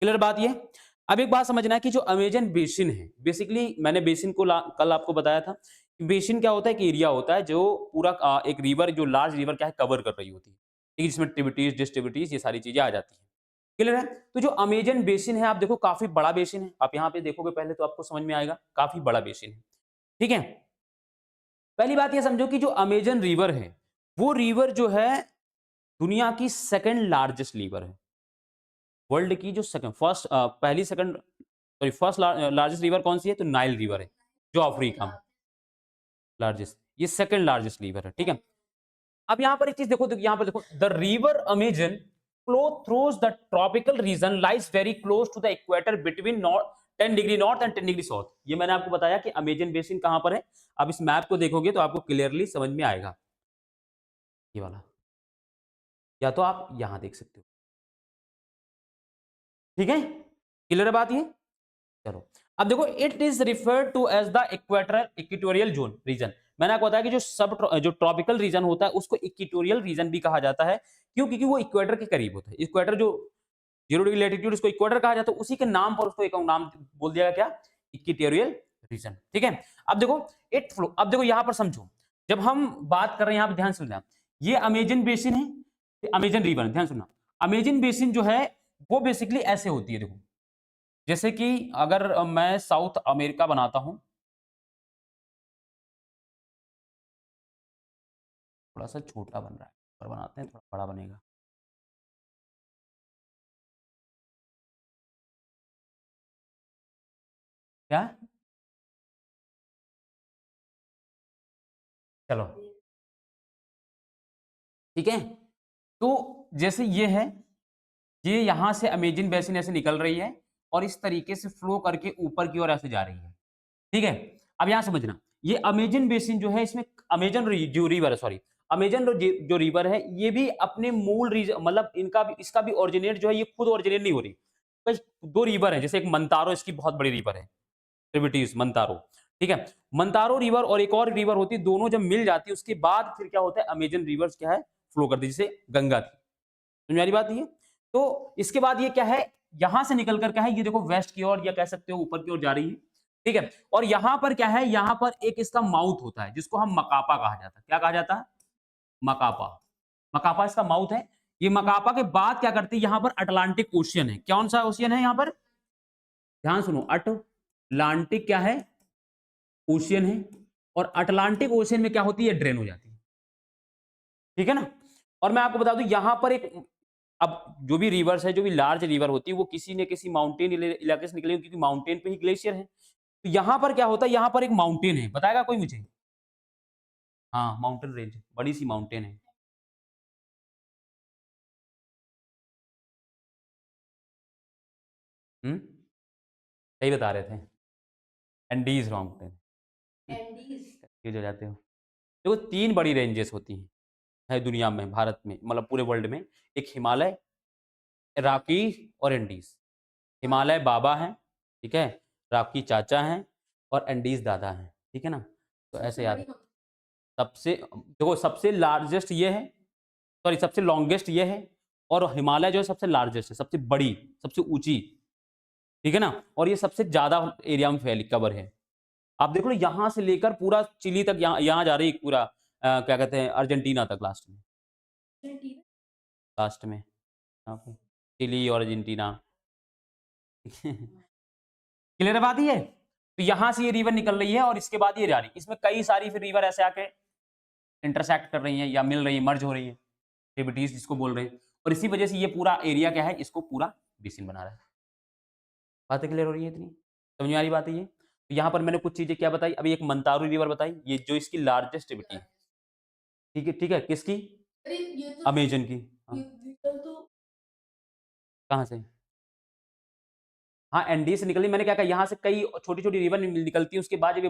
क्लियर बात ये। अब एक बात समझना है कि जो अमेजन बेसिन है, बेसिकली मैंने बेसिन को कल आपको बताया था कि बेसिन क्या होता है, कि एरिया होता है जो पूरा एक रिवर, जो लार्ज रिवर क्या है, कवर कर रही होती है, ठीक है, जिसमें ट्रिब्यूटरीज, डिस्ट्रिब्यूटरीज, ये सारी चीजें आ जाती हैं। क्लियर है। तो जो अमेजन बेसिन है, आप देखो काफी बड़ा बेसिन है, आप यहाँ पे देखोगे पहले तो आपको समझ में आएगा, काफी बड़ा बेसिन है, ठीक है। पहली बात ये समझो कि जो अमेजन रिवर है, वो रिवर जो है दुनिया की सेकंड लार्जेस्ट रिवर है। वर्ल्ड की जो सेकंड, फर्स्ट, पहली, second, sorry, first largest river कौन सी है, तो नाइल रिवर है, जो अफ्रीका में लार्जेस्ट, ये सेकंड लार्जेस्ट रिवर है, ठीक है। अब यहाँ पर एक चीज देखो, यहाँ पर देखो, the river Amazon flow through the tropical region, lies very close to the equator between north 10 degree north and 10 degree south. ये मैंने आपको बताया कि अमेजन बेसिन कहां पर है। अब इस मैप को देखोगे तो आपको क्लियरली समझ में आएगा, ये वाला, या तो आप यहां देख सकते हो, ठीक है। क्लियर है बात ये। चलो, अब देखो, it is referred to as the equatorial equatorial zone region. मैंने आपको बताया कि जो ट्रॉपिकल रीजन होता है उसको इक्वेटोरियल रीजन भी कहा जाता है, क्यों, क्योंकि वो इक्वेटर के करीब होता है। इक्वेटर जो 0 डिग्री लेटीट्यूड, उसको इक्वेटर कहा जाता है, उसी के नाम पर उसको एक नाम बोल दिया गया, क्या, इक्वेटोरियल रीजन, ठीक है। अब देखो, इट फ्लो, अब देखो यहां पर समझो, जब हम बात कर रहे हैं, यहां पर ध्यान सुनना, ये अमेजन बेसिन है, अमेजन रिवर, ध्यान सुनना। अमेजन बेसिन जो है वो बेसिकली ऐसे होती है, देखो, जैसे कि अगर मैं साउथ अमेरिका बनाता हूं, थोड़ा सा छोटा बन रहा है, पर बनाते हैं, थोड़ा बड़ा बनेगा, क्या। चलो ठीक है। तो जैसे ये है, ये यहां से अमेजन बेसिन ऐसे निकल रही है और इस तरीके से फ्लो करके ऊपर की ओर ऐसे जा रही है। ठीक है। अब यहां समझना, ये अमेजन बेसिन जो है इसमें अमेजन जो रिवर है, सॉरी, अमेजन जो रिवर है ये भी अपने मूल रीजन, मतलब इनका भी, इसका भी ओरिजिनेट जो है ये खुद ओरिजिनेट नहीं हो रही। बस दो रिवर है, जैसे एक मंतारो, इसकी बहुत बड़ी रिवर है, ट्रिबिटीज मंतारो। ठीक है। मंतारो रिवर और एक और रिवर होती है, दोनों जब मिल जाती है उसके बाद फिर क्या होता है, अमेजन रिवर क्या है, फ्लो करती है, जैसे गंगा थी। समझ में आ रही बात ये? तो इसके बाद ये क्या है, यहां से निकल कर क्या है, ये देखो वेस्ट की ओर या कह सकते हो ऊपर की ओर जा रही है। ठीक है। और यहां पर क्या है, यहां पर एक इसका माउथ होता है जिसको हम मकापा कहा जाता है। क्या कहा जाता है? मकापा। मकापा इसका माउथ है। ये मकापा के बाद क्या करती है, यहां पर अटलांटिक ओशियन है। कौन सा ओशियन है यहां पर? ध्यान सुनो, अटलांटिक क्या है, ओशियन है। और अटलांटिक ओशियन में क्या होती है, ड्रेन हो जाती है। ठीक है ना। और मैं आपको बता दूं यहां पर एक, अब जो भी रिवर्स है, जो भी लार्ज रिवर होती है वो किसी न किसी माउंटेन इलाके से निकलेगी, क्योंकि माउंटेन पे ही ग्लेशियर है। तो यहां पर क्या होता है, यहां पर एक माउंटेन है, बताएगा कोई मुझे? हाँ, माउंटेन रेंज, बड़ी सी माउंटेन है। सही बता रहे थे, एंडीज माउंटेन। ये जो जाते हो, देखो तीन बड़ी रेंजेस होती हैं है दुनिया में, भारत में, मतलब पूरे वर्ल्ड में। एक हिमालय, रॉकी और एंडीज। हिमालय बाबा है, ठीक है, रॉकी चाचा हैं और एंडीज दादा हैं। ठीक है ना। तो ऐसे याद, सबसे देखो सबसे लार्जेस्ट ये है, सॉरी सबसे लॉन्गेस्ट ये है, और हिमालय जो है सबसे लार्जेस्ट है, सबसे बड़ी, सबसे ऊंची। ठीक है ना। और ये सबसे ज्यादा एरिया में फैली कवर है। आप देख लो यहां से लेकर पूरा चिली तक, यहाँ यहाँ जा रही है पूरा, क्या कहते हैं, अर्जेंटीना तक, लास्ट में, लास्ट में यहाँ पे चिली और अर्जेंटीना। क्लियर बात ही है। तो यहां से ये रिवर निकल रही है और इसके बाद ये जा रही है, इसमें कई सारी फिर रिवर ऐसे आके इंटरसेक्ट कर रही हैं या मिल रही है, मर्ज हो रही है, एक्टिविटीज जिसको बोल रहे हैं। और इसी वजह से ये पूरा एरिया क्या है, इसको पूरा बेसिन बना रहा है। बातें क्लियर हो रही है इतनी? समझ में आ रही बात है ये? तो यहाँ पर मैंने कुछ चीजें क्या बताई, अभी एक मंतारू रिवर बताई, ये जो इसकी लार्जेस्ट एक्टिविटी है। ठीक है, ठीक है, किसकी? अमेजन की। हाँ, कहाँ से? हाँ, एनडी से निकली, मैंने क्या कहा, यहाँ से कई छोटी छोटी रिवर निकलती है, उसके बाद जब ये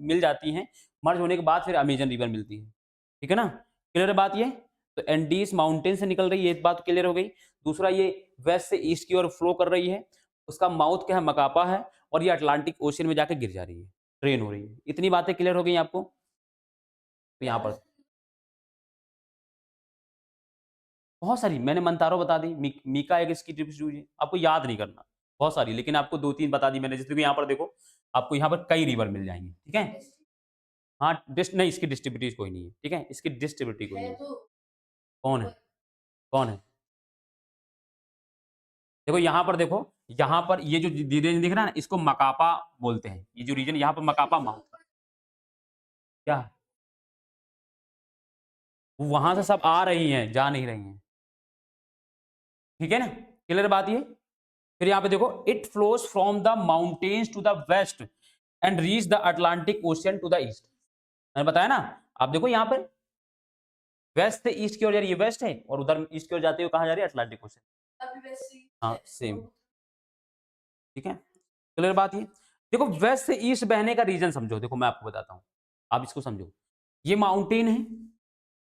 मिल जाती हैं, मर्ज होने के बाद फिर अमेजन रिवर मिलती है। ठीक है ना। क्लियर है बात ये? तो एंडीज माउंटेन से निकल रही है, एक बात क्लियर हो गई। दूसरा, ये वेस्ट से ईस्ट की ओर फ्लो कर रही है, उसका माउथ क्या है, मकापा है, और ये अटलांटिक ओशियन में जाके गिर जा रही है, ट्रेन हो रही है। इतनी बातें क्लियर हो गई आपको? तो यहाँ पर बहुत सारी, मैंने मंतारो बता दी, मीका एक इसकी ट्रिब्यूटरी है, आपको याद नहीं करना, बहुत सारी, लेकिन आपको दो तीन बता दी मैंने। जैसे कि यहाँ पर देखो, आपको यहाँ पर कई रिवर मिल जाएंगे। ठीक है। हाँ, नहीं, इसकी डिस्ट्रीब्यूटरी कोई नहीं है। ठीक है, इसकी डिस्ट्रीब्यूटरी कोई नहीं है। कौन है? कौन है? देखो यहाँ पर देखो, यहाँ पर ये जो रीजन दिख रहा है ना, इसको मकापा बोलते हैं। ये जो रीजन यहाँ पर मकापा माउथ, क्या वहां से सब आ रही हैं, जा नहीं रही हैं। ठीक है ना। क्लियर बात ये? फिर यहाँ पे देखो, it flows from the mountains to the west and reach the Atlantic ocean to the east. मैंने बताया ना, आप देखो यहाँ पर वेस्ट से ईस्ट की ओर जा रही है, वेस्ट है, और उधर ईस्ट की ओर जाते हुए कहाँ जा रही है, अटलांटिक ओशियन। हाँ, सेम। ठीक है। क्लियर बात ये? देखो वेस्ट से ईस्ट बहने का रीजन समझो, देखो मैं आपको बताता हूँ, आप इसको समझो। ये माउंटेन है।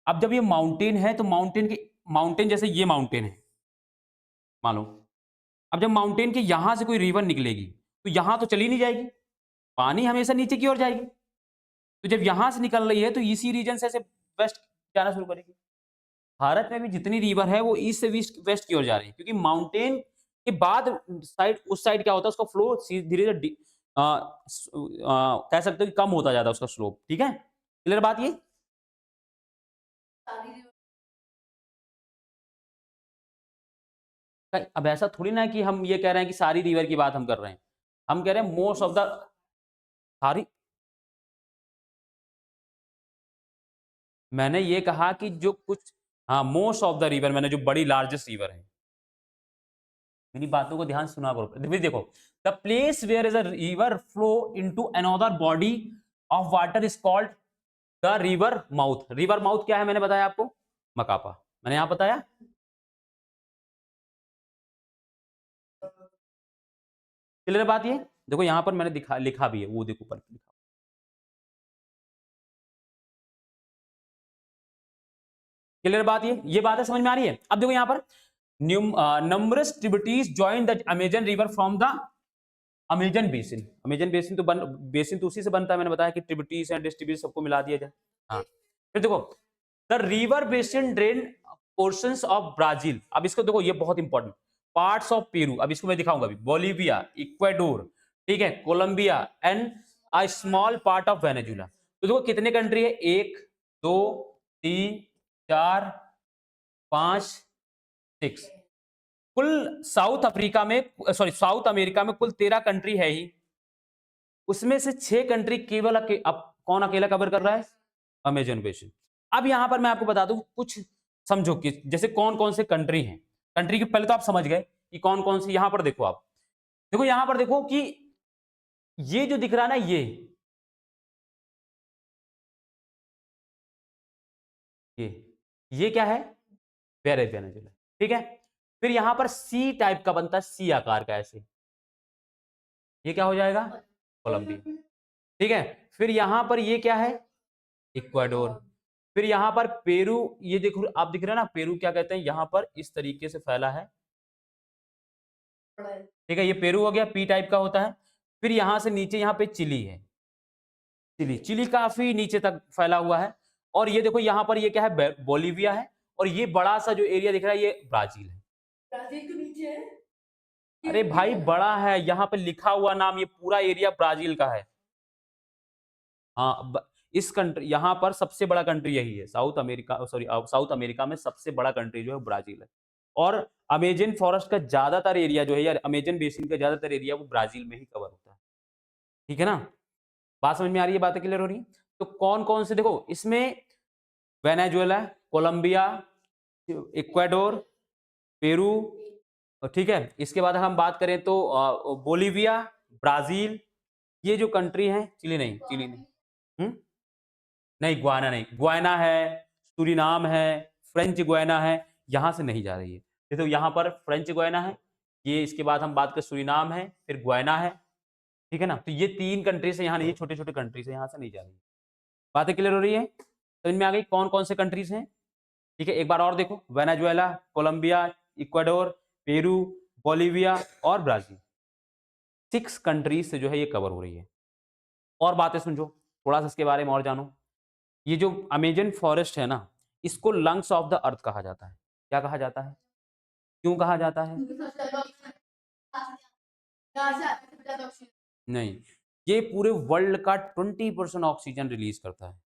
अब जब ये माउंटेन है तो माउंटेन जैसे ये माउंटेन है, मान लो। अब जब माउंटेन के यहां से कोई रिवर निकलेगी तो यहां तो चली नहीं जाएगी, पानी हमेशा नीचे की ओर जाएगी। तो जब यहां से निकल रही है तो इसी रीजन से ऐसे वेस्ट जाना शुरू करेगी। भारत में भी जितनी रिवर है वो ईस्ट से वेस्ट की ओर जा रही है, क्योंकि माउंटेन के बाद साइड, उस साइड क्या होता है, उसका फ्लो धीरे धीरे कह सकते हो कि कम होता जाता है उसका स्लोप। ठीक है। क्लियर बात ये? अब ऐसा थोड़ी ना है कि हम ये कह रहे हैं कि सारी रिवर की बात हम कर रहे हैं। हम कह रहे हैं मोस्ट ऑफ द सारी, मैंने ये कहा कि जो कुछ, हाँ, मोस्ट ऑफ द रिवर, मैंने जो बड़ी लार्जेस्ट रिवर है, मेरी बातों को ध्यान सुना करो। देखो, the place where is a river flow into another body of water is called, the river mouth. River mouth क्या है मैंने बताया आपको, मकापा, मैंने यहां बताया। क्लियर बात ये, देखो यहां पर मैंने दिखा लिखा भी है, वो देखो ऊपर लिखा। क्लियर बात ये बात है, समझ में आ रही है। अब देखो यहां पर numerous tributaries join the Amazon river from the Amazon basin. Amazon basin तो बेसिन तो उसी से बनता है, मैंने बताया कि ट्रिब्यूटरीज एंड डिस्ट्रीब्यूटरीज सबको मिला दिया जाए। हाँ, फिर देखो the river basin drain portions of Brazil. अब इसको देखो, ये बहुत इंपॉर्टेंट, पार्ट्स ऑफ पेरू, अब इसको मैं दिखाऊंगा अभी, बोलिविया, इक्वाडोर, ठीक है, Colombia and a small part of Venezuela. तो देखो कितने कंट्री है, 1 2 3 4 5 6, कुल साउथ अफ्रीका में, सॉरी साउथ अमेरिका में कुल 13 कंट्री है ही, उसमें से 6 कंट्री केवल अब कौन अकेला कवर कर रहा है, अमेजन बेसिन। अब यहां पर मैं आपको बता दूं कुछ, समझो कि जैसे कौन कौन से कंट्री हैं, कंट्री के पहले तो आप समझ गए कि कौन कौन से। यहां पर देखो, आप देखो यहां पर देखो कि ये जो दिख रहा है ना, ये ये क्या है, वेनेजुला, ठीक है। फिर यहां पर सी टाइप का बनता है, सी आकार का ऐसे, ये क्या हो जाएगा, कोलंबिया, ठीक है। फिर यहां पर ये क्या है, इक्वाडोर। फिर यहां पर पेरू, ये देखो आप दिख रहे हैं ना, पेरू क्या कहते हैं, यहां पर इस तरीके से फैला है, ठीक है, ये पेरू हो गया, पी टाइप का होता है। फिर यहां से नीचे यहाँ पे चिली है, चिली, चिली काफी नीचे तक फैला हुआ है। और ये देखो यहाँ पर ये क्या है, बोलीविया है। और ये बड़ा सा जो एरिया दिख रहा है, ये ब्राजील है। ब्राजील के नीचे है, अरे भाई बड़ा है, यहाँ पे लिखा हुआ नाम, ये पूरा एरिया ब्राजील का है। हाँ, इस कंट्री, यहाँ पर सबसे बड़ा कंट्री यही है, south America, sorry south America में सबसे बड़ा कंट्री जो है ब्राजील है। और अमेजन फॉरेस्ट का ज्यादातर एरिया जो है, यार अमेजन बेसिन का ज्यादातर एरिया वो ब्राजील में ही कवर होता है, ठीक है ना। बात समझ में आ रही है, बातें क्लियर हो रही है। तो कौन कौन से देखो इसमें, वेनेजुएला, कोलंबिया, इक्वाडोर, पेरू, ठीक है। इसके बाद हम बात करें तो बोलीविया, ब्राजील, ये जो कंट्री है, चिली नहीं, चिली नहीं, नहीं गुआना नहीं, गुआना है, सूरीनाम है, फ्रेंच गुआना है, यहां से नहीं जा रही है। देखो यहाँ पर फ्रेंच गुआना है, ये इसके बाद हम बात करें सूरीनाम है, फिर गुआना है, ठीक है ना। तो ये 3 कंट्री से यहाँ नहीं, छोटे छोटे कंट्री से यहाँ से नहीं जा रही है। बातें क्लियर हो रही है, समझ में आ गई कौन कौन से कंट्रीज हैं, ठीक है। एक बार और देखो, Venezuela, Colombia, Ecuador, Peru, Bolivia और ब्राजील, 6 कंट्रीज से जो है ये कवर हो रही है। और बातें समझो, थोड़ा सा इसके बारे में और जानो। ये जो अमेजन फॉरेस्ट है ना, इसको लंग्स ऑफ द अर्थ कहा जाता है। क्या कहा जाता है, क्यों कहा जाता है, नहीं, ये पूरे वर्ल्ड का 20% ऑक्सीजन रिलीज करता है।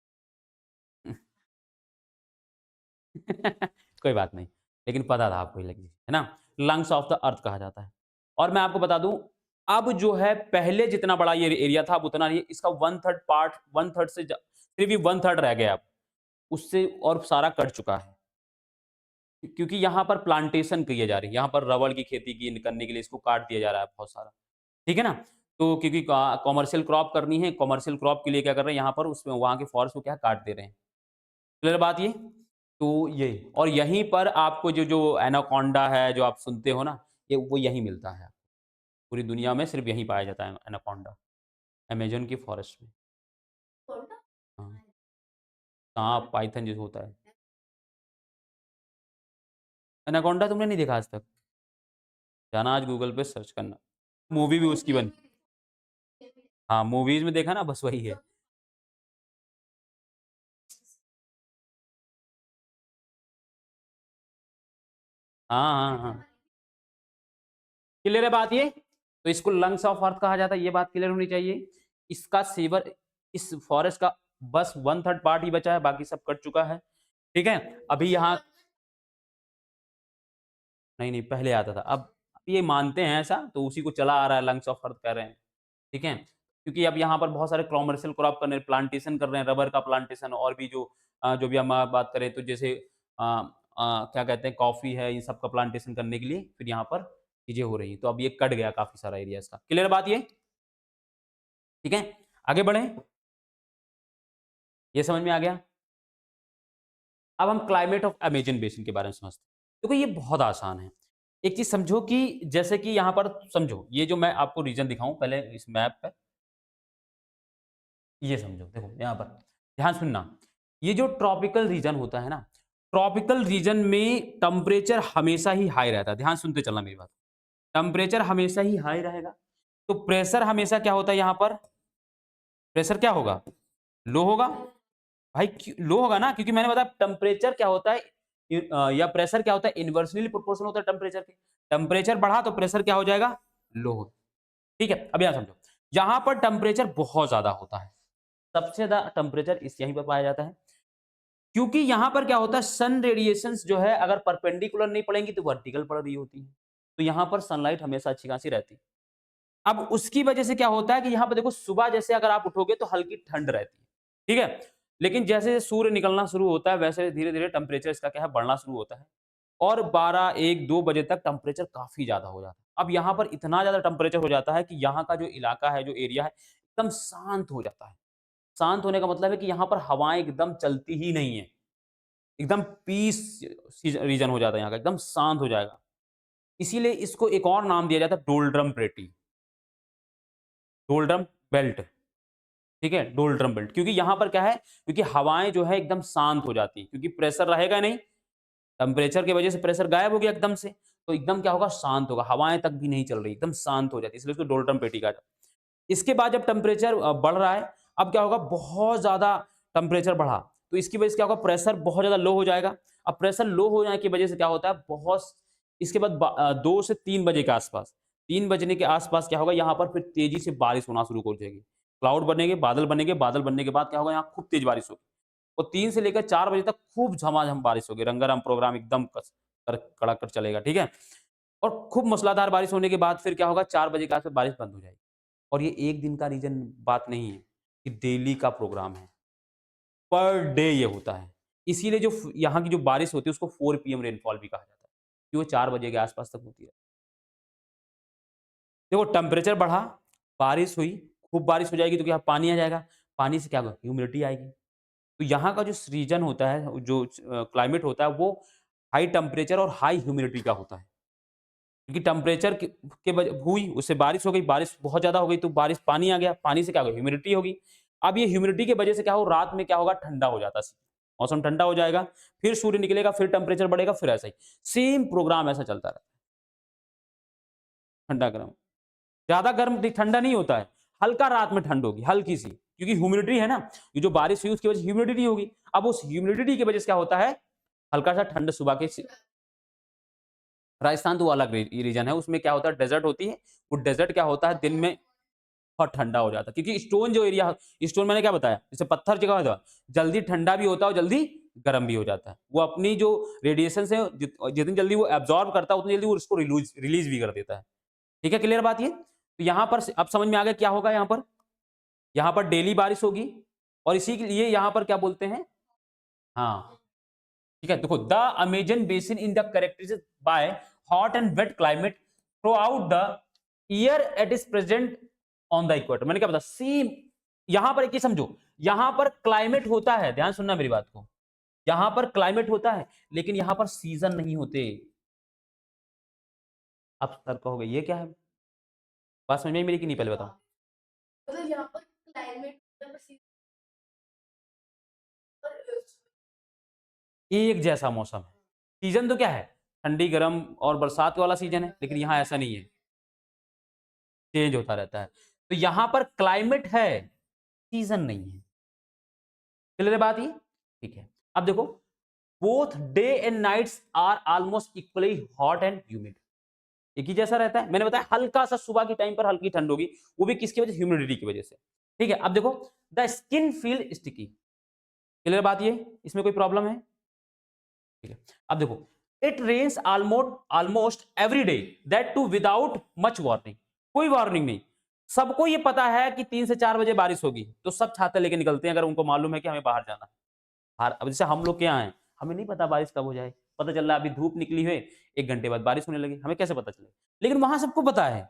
कोई बात नहीं, लेकिन पता था आपको ही लगी है ना, लंग्स ऑफ द अर्थ कहा जाता है। और मैं आपको बता दूं, अब जो है पहले जितना बड़ा ये एरिया था, अब उतना नहीं, इसका 1/3 पार्ट, 1/3 से सिर्फ भी 1/3 रह गया अब, उससे और सारा कट चुका है। क्योंकि यहाँ पर प्लांटेशन किए जा रही है, यहाँ पर रबड़ की खेती की करने के लिए इसको काट दिया जा रहा है बहुत सारा, ठीक है ना। तो क्योंकि कॉमर्शियल क्रॉप करनी है, कॉमर्शियल क्रॉप के लिए क्या कर रहे हैं, यहाँ पर उसमें वहाँ के फॉरेस्ट को क्या काट दे रहे हैं। क्लियर बात ये, तो ये, और यहीं पर आपको जो जो एनाकोंडा है जो आप सुनते हो ना, ये वो यहीं मिलता है, पूरी दुनिया में सिर्फ यहीं पाया जाता है एनाकोंडा, अमेजन की फॉरेस्ट में। हाँ, सांप पाइथन जो होता है, एनाकोंडा तुमने नहीं देखा आज तक, जाना आज गूगल पे सर्च करना, मूवी भी उसकी बनी। हाँ, मूवीज में देखा ना, बस वही है। हाँ हाँ हाँ, क्लियर है बात ये। तो इसको लंग्स ऑफ अर्थ कहा जाता है, ये बात क्लियर होनी चाहिए। इसका सेवर, इस फॉरेस्ट का बस 1/3 पार्ट ही बचा है, बाकी सब कट चुका है, ठीक है। अभी यहाँ, नहीं नहीं, पहले आता था, अब ये मानते हैं ऐसा, तो उसी को चला आ रहा है, लंग्स ऑफ अर्थ कह रहे हैं, ठीक है। क्योंकि अब यहाँ पर बहुत सारे कॉमर्शियल क्रॉप करने, प्लांटेशन कर रहे हैं, रबर का प्लांटेशन, और भी जो जो भी हम बात करें तो जैसे क्या कहते हैं, कॉफी है, इन सब का प्लांटेशन करने के लिए फिर यहाँ पर चीजें हो रही हैं। तो अब ये कट गया काफी सारा एरिया इसका, क्लियर बात ये, ठीक है। आगे बढ़े, ये समझ में आ गया। अब हम क्लाइमेट ऑफ अमेजन बेसिन के बारे में समझते हैं। देखो ये बहुत आसान है। एक चीज समझो कि जैसे कि यहाँ पर समझो, ये जो मैं आपको रीजन दिखाऊं पहले इस मैप पे, ये समझो, देखो यहाँ पर ध्यान सुनना। ये जो ट्रॉपिकल रीजन होता है ना, ट्रॉपिकल रीजन में टेम्परेचर हमेशा ही हाई रहता है। ध्यान सुनते चलना मेरी बात। टेम्परेचर हमेशा ही हाई रहेगा, तो प्रेशर हमेशा क्या होता है, यहाँ पर प्रेशर क्या होगा, लो होगा। भाई लो होगा ना, क्योंकि मैंने बताया टेम्परेचर क्या होता है, या प्रेशर क्या होता है, इनवर्सली प्रोपोर्शनल होता है टेम्परेचर के। टेम्परेचर बढ़ा तो प्रेशर क्या हो जाएगा, लो हो। ठीक है, अब यहां समझो, यहां पर टेम्परेचर बहुत ज्यादा होता है, सबसे ज्यादा टेम्परेचर इस यहीं पर पाया जाता है, क्योंकि यहां पर क्या होता है, सन रेडिएशंस जो है अगर परपेंडिकुलर नहीं पड़ेंगी तो वर्टिकल पड़ रही होती है, तो यहां पर सनलाइट हमेशा अच्छी खासी रहती है। अब उसकी वजह से क्या होता है कि यहाँ पे देखो, सुबह जैसे अगर आप उठोगे तो हल्की ठंड रहती है, ठीक है, लेकिन जैसे सूर्य निकलना शुरू होता है वैसे धीरे धीरे टेम्परेचर इसका क्या है, बढ़ना शुरू होता है, और 12 1 2 बजे तक टेम्परेचर काफी ज्यादा हो जाता है। अब यहाँ पर इतना ज्यादा टेम्परेचर हो जाता है कि यहाँ का जो इलाका है, जो एरिया है, एकदम शांत हो जाता है। शांत होने का मतलब है कि यहाँ पर हवाएं एकदम चलती ही नहीं है, एकदम पीस रीजन हो जाता है, यहाँ का एकदम शांत हो जाएगा। इसीलिए इसको एक और नाम दिया जाता है, डोल्ड्रम प्लेटी, डोल्ड्रम बेल्ट। ठीक है, डोल्ड्रम बेल्ट, क्योंकि यहां पर क्या है, क्योंकि हवाएं जो है एकदम शांत हो जाती है, क्योंकि प्रेशर रहेगा नहीं, टेम्परेचर की वजह से प्रेशर गायब हो गया एकदम से, तो एकदम क्या होगा, शांत होगा, हवाएं तक भी नहीं चल रही, एकदम शांत हो जाती है, इसलिए उसको डोल्ड्रम पेटी कहा जाता है। इसके बाद जब टेम्परेचर बढ़ रहा है, अब क्या होगा, बहुत ज्यादा टेम्परेचर बढ़ा, तो इसकी वजह से क्या होगा, प्रेशर बहुत ज्यादा लो हो जाएगा। अब प्रेशर लो हो जाने की वजह से क्या होता है, बहुत, इसके बाद 2 से 3 बजे के आसपास, 3 बजने के आसपास क्या होगा, यहाँ पर फिर तेजी से बारिश होना शुरू हो जाएगी, क्लाउड बनेंगे, बादल बनेंगे, बादल बनने के बाद क्या होगा, यहाँ खूब तेज बारिश होगी, और 3 से लेकर 4 बजे तक खूब झमाझम बारिश होगी, रंगारंग प्रोग्राम एकदम कड़क कर चलेगा, ठीक है। और खूब मूसलाधार बारिश होने के बाद फिर क्या होगा, 4 बजे के आसपास बारिश बंद हो जाएगी। और ये एक दिन का रीजन बात नहीं है, कि डेली का प्रोग्राम है, पर डे ये होता है। इसीलिए जो यहाँ की जो बारिश होती है उसको 4 PM रेनफॉल भी कहा जाता है, कि वो 4 बजे के आसपास तक होती है। देखो टेम्परेचर बढ़ा, बारिश हुई, खूब बारिश हो जाएगी तो क्या, पानी आ जाएगा, पानी से क्या होगा, ह्यूमिडिटी आएगी। तो यहाँ का जो रीजन होता है, जो क्लाइमेट होता है, वो हाई टेम्परेचर और हाई ह्यूमिडिटी का होता है, क्योंकि टेम्परेचर के हुई, उससे बारिश हो गई, बारिश बहुत ज्यादा हो गई तो बारिश, पानी आ गया, पानी से क्या होगा, ह्यूमिडिटी होगी। अब ये ह्यूमिडिटी की वजह से क्या हो, रात में क्या होगा, ठंडा हो जाता है, मौसम ठंडा हो जाएगा, फिर सूर्य निकलेगा, फिर टेम्परेचर बढ़ेगा, फिर ऐसा ही सेम प्रोग्राम ऐसा चलता रहता है। ठंडा गर्म, ज्यादा गर्म ठंडा नहीं होता है, हल्का रात में ठंड होगी, हल्की सी, क्योंकि ह्यूमिडिटी है ना, ये जो बारिश हुई उसकी वजह से ह्यूमिडिटी होगी। अब उस ह्यूमिडिटी की वजह से क्या होता है, हल्का सा ठंड सुबह के, राजस्थान तो वो अलग रीजन है, उसमें क्या होता है, डेजर्ट होती है, वो डेजर्ट क्या होता है, दिन में बहुत ठंडा हो जाता है, क्योंकि स्टोन जो एरिया, स्टोन मैंने क्या बताया, जैसे पत्थर जगह होता है, जल्दी ठंडा भी होता है और जल्दी गर्म भी हो जाता है, वो अपनी जो रेडिएशन है, जितनी जल्दी वो एब्जॉर्ब करता है उतनी जल्दी वो उसको रिलीज रिलीज भी कर देता है। ठीक है, क्लियर बात ये, तो यहाँ पर अब समझ में आ गया क्या होगा, यहाँ पर डेली बारिश होगी, और इसी के लिए यहाँ पर क्या बोलते हैं, हाँ, ठीक है, देखो, the Amazon basin in the characterized by hot and wet climate throughout the year at is present on the equator. मैंने क्या बताया, सेम यहां पर एक चीज समझो, यहां पर क्लाइमेट होता है, ध्यान सुनना मेरी बात को, यहां पर क्लाइमेट होता है, लेकिन यहां पर सीजन नहीं होते। अब सर कहोगे ये क्या है, बात समझ में आई मेरी कि नहीं, पहले बताओ। मतलब यहाँ पर क्लाइमेट एक जैसा मौसम है, सीजन तो क्या है, ठंडी गर्म और बरसात वाला सीजन है, लेकिन यहाँ ऐसा नहीं है, चेंज होता रहता है। तो यहां पर क्लाइमेट है, सीजन नहीं है, क्लियर बात ये, ठीक है। अब देखो, both day and nights are almost equally hot and humid, एक ही जैसा रहता है, मैंने बताया हल्का सा सुबह की टाइम पर हल्की ठंड होगी, वो भी किसकी वजह से, ह्यूमिडिटी की वजह से। ठीक है, अब देखो, the skin feel sticky, clear बात ये, इसमें कोई प्रॉब्लम है, ठीक है। अब देखो, it rains almost almost every day, that too without much warning, कोई वार्निंग नहीं, सबको ये पता है कि 3 से 4 बजे बारिश होगी, तो सब छाते लेके निकलते हैं, अगर उनको मालूम है कि हमें बाहर जाना है। अब जैसे हम लोग क्या हैं, हमें नहीं पता बारिश कब हो जाए, पता चल रहा है अभी धूप निकली है, 1 घंटे बाद बारिश होने लगी, हमें कैसे पता चले, लेकिन वहां सबको पता है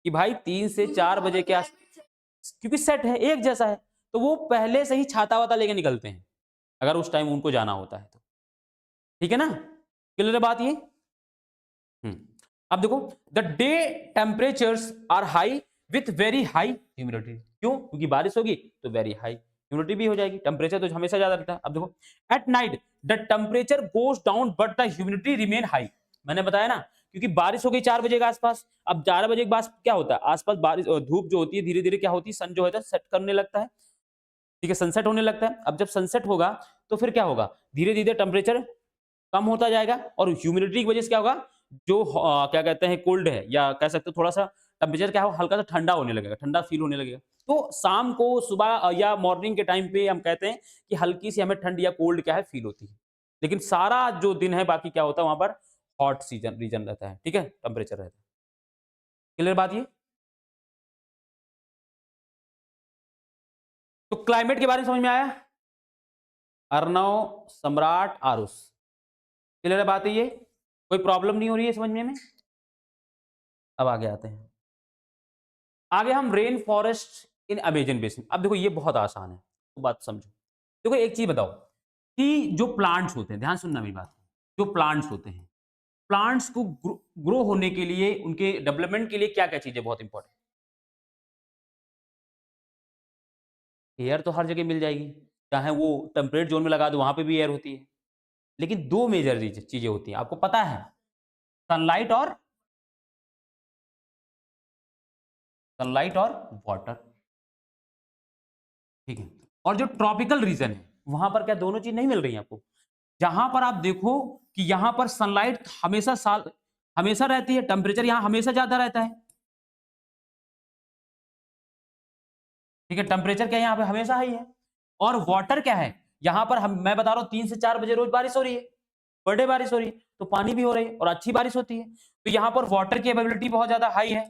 कि भाई 3 से 4 बजे के आस, क्योंकि सेट है, एक जैसा है, तो वो पहले से ही छाता वाता लेके निकलते हैं, अगर उस टाइम उनको जाना होता है तो। ठीक है ना? क्लियर है बात ये? अब देखो, the day temperatures are high with very high humidity. क्यों? क्योंकि बारिश होगी तो वेरी हाई ह्यूमिडिटी भी हो जाएगी, टेम्परेचर तो हमेशा ज्यादा रहता है। अब देखो, at night the temperature goes down but the humidity remain high. मैंने बताया ना, क्योंकि बारिश हो गई 4 बजे के आसपास। अब 4 बजे के बाद क्या होता है, आसपास बारिश धूप जो होती है धीरे धीरे क्या होती है, सन जो है सेट करने लगता है। ठीक है, सनसेट होने लगता है। अब जब सनसेट होगा तो फिर क्या होगा, धीरे धीरे टेम्परेचर कम होता जाएगा और ह्यूमिडिटी की वजह से क्या होगा, जो क्या कहते हैं कोल्ड है या कह सकते हो थोड़ा सा टेम्परेचर क्या हो, हल्का सा ठंडा होने लगेगा, ठंडा फील होने लगेगा। तो शाम को सुबह या मॉर्निंग के टाइम पे हम कहते हैं कि हल्की सी हमें ठंड या कोल्ड क्या है फील होती है। लेकिन सारा जो दिन है बाकी क्या होता है वहां पर हॉट सीजन रीजन रहता है। ठीक है, टेम्परेचर रहता है। क्लियर बात ये? तो क्लाइमेट के बारे में समझ में आया? अर्नव, सम्राट, आरुष। क्लियर बात है ये? कोई प्रॉब्लम नहीं हो रही है समझने में? अब आगे आते हैं। आगे हम rain forest in Amazon basin. अब देखो ये बहुत आसान है, तो बात समझो। देखो एक चीज बताओ कि जो प्लांट्स होते हैं, ध्यान सुनना मेरी बात, जो प्लांट्स होते हैं, प्लांट्स को ग्रो होने के लिए, उनके डेवलपमेंट के लिए क्या क्या चीजें बहुत इंपॉर्टेंट? एयर तो हर जगह मिल जाएगी, चाहे वो टेम्परेट जोन में लगा दो वहां पे भी एयर होती है। लेकिन दो मेजर चीजें होती हैं, आपको पता है, सनलाइट और वाटर। ठीक है, और जो ट्रॉपिकल रीजन है वहां पर क्या दोनों चीज नहीं मिल रही है आपको? जहां पर आप देखो कि यहां पर सनलाइट हमेशा साल हमेशा रहती है, टेम्परेचर यहां हमेशा ज्यादा रहता है। ठीक है, टेम्परेचर क्या है यहाँ पे हमेशा हाई है। और वाटर क्या है, यहां पर मैं बता रहा हूं 3 से 4 बजे रोज बारिश हो रही है, पर डे बारिश हो रही है, तो पानी भी हो रही है और अच्छी बारिश होती है। तो यहां पर वाटर की अवेलेबिलिटी बहुत ज्यादा हाई है।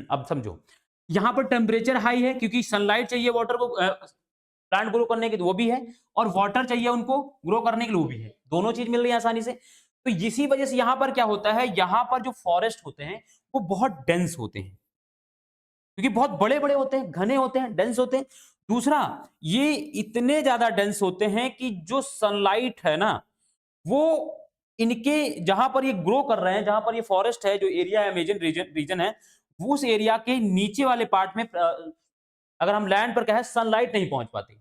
अब समझो, यहां पर टेम्परेचर हाई है क्योंकि सनलाइट चाहिए वाटर को प्लांट ग्रो करने के लिए, वो भी है, और वाटर चाहिए उनको ग्रो करने के लिए, वो भी है। दोनों चीज मिल रही है आसानी से। तो इसी वजह से यहां पर क्या होता है, यहां पर जो फॉरेस्ट होते हैं वो बहुत डेंस होते हैं, क्योंकि बहुत बड़े बड़े होते हैं, घने होते हैं, डेंस होते हैं। दूसरा, ये इतने ज्यादा डेंस होते हैं कि जो सनलाइट है ना, वो इनके जहां पर ये ग्रो कर रहे हैं, जहां पर ये फॉरेस्ट है, जो एरिया अमेजन रीजन रीजन है, वो उस एरिया के नीचे वाले पार्ट में अगर हम लैंड पर कहें, सनलाइट नहीं पहुंच पाती।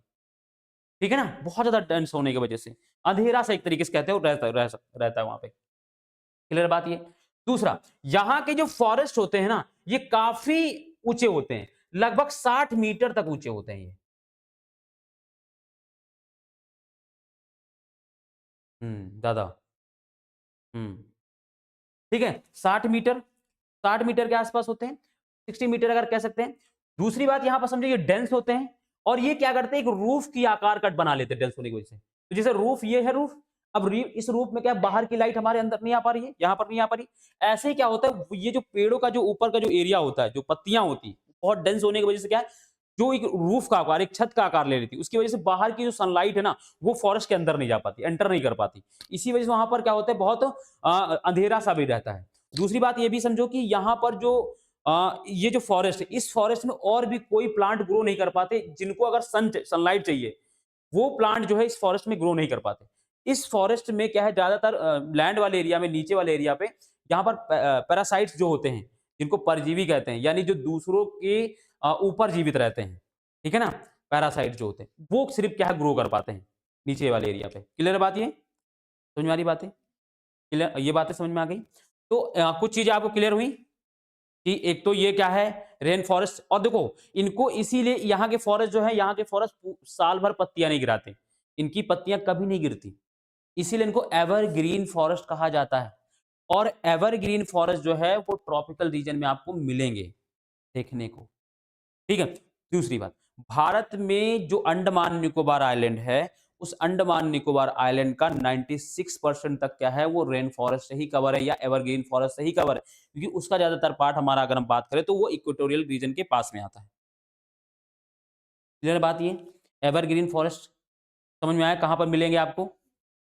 ठीक है ना, बहुत ज्यादा डेंस होने की वजह से अंधेरा सा एक तरीके से कहते हो रहता है वहां पे। क्लियर बात ये? दूसरा, यहां के जो फॉरेस्ट होते हैं ना, ये काफी ऊंचे होते हैं, लगभग 60 मीटर तक ऊंचे होते हैं ये। दादा। हम्म ठीक है, 60 मीटर, 60 मीटर के आसपास होते हैं, 60 मीटर अगर कह सकते हैं। दूसरी बात यहां पर समझो, ये डेंस होते हैं, और ये क्या करते हैं, एक रूफ की आकार कट बना लेते हैं डेंस होने की वजह से। तो जैसे रूफ, ये है रूफ, अब इस रूफ में क्या बाहर की लाइट हमारे अंदर नहीं आ पा रही है, यहां पर नहीं आ पा रही। ऐसे ही क्या होता है, ये जो पेड़ों का जो ऊपर का जो एरिया होता है, जो पत्तियां होती है, बहुत डेंस होने की वजह से क्या है, जो एक रूफ का आकार, एक छत का आकार ले लेती है, उसकी वजह से बाहर की जो सनलाइट है ना, वो फॉरेस्ट के अंदर नहीं जा पाती, एंटर नहीं कर पाती। इसी वजह से वहां पर क्या होता है, बहुत अंधेरा सा भी रहता है। दूसरी बात ये भी समझो कि यहाँ पर जो ये जो फॉरेस्ट है, इस फॉरेस्ट में और भी कोई प्लांट ग्रो नहीं कर पाते, जिनको अगर सनलाइट चाहिए, वो प्लांट जो है इस फॉरेस्ट में ग्रो नहीं कर पाते। इस फॉरेस्ट में क्या है, ज्यादातर लैंड वाले एरिया में, नीचे वाले एरिया पे, यहाँ पर पैरासाइट्स जो होते हैं, जिनको परजीवी कहते हैं, यानी जो दूसरों के ऊपर जीवित रहते हैं। ठीक है ना, पैरासाइट जो होते हैं वो सिर्फ क्या है ग्रो कर पाते हैं नीचे वाले एरिया पे। क्लियर बात ये? समझ में आ रही बातें? क्लियर, ये बातें समझ में आ गई? तो कुछ चीजें आपको क्लियर हुई कि एक तो ये क्या है, रेन फॉरेस्ट। और देखो, इनको इसीलिए यहाँ के फॉरेस्ट जो है, यहाँ के फॉरेस्ट साल भर पत्तियां नहीं गिराते, इनकी पत्तियां कभी नहीं गिरती, इसीलिए इनको एवरग्रीन फॉरेस्ट कहा जाता है। और एवरग्रीन फॉरेस्ट जो है वो ट्रॉपिकल रीजन में आपको मिलेंगे देखने को। ठीक है, दूसरी बात, भारत में जो अंडमान निकोबार आइलैंड है, उस अंडमान निकोबार आइलैंड का 96% तक क्या है, वो रेन फॉरेस्ट से ही कवर है या एवरग्रीन फॉरेस्ट से ही कवर है, क्योंकि उसका ज्यादातर पार्ट हमारा अगर हम बात करें तो वो इक्वेटोरियल रीजन के पास में आता है। क्लियर बात ये? एवरग्रीन फॉरेस्ट समझ में आया, कहां पर मिलेंगे आपको,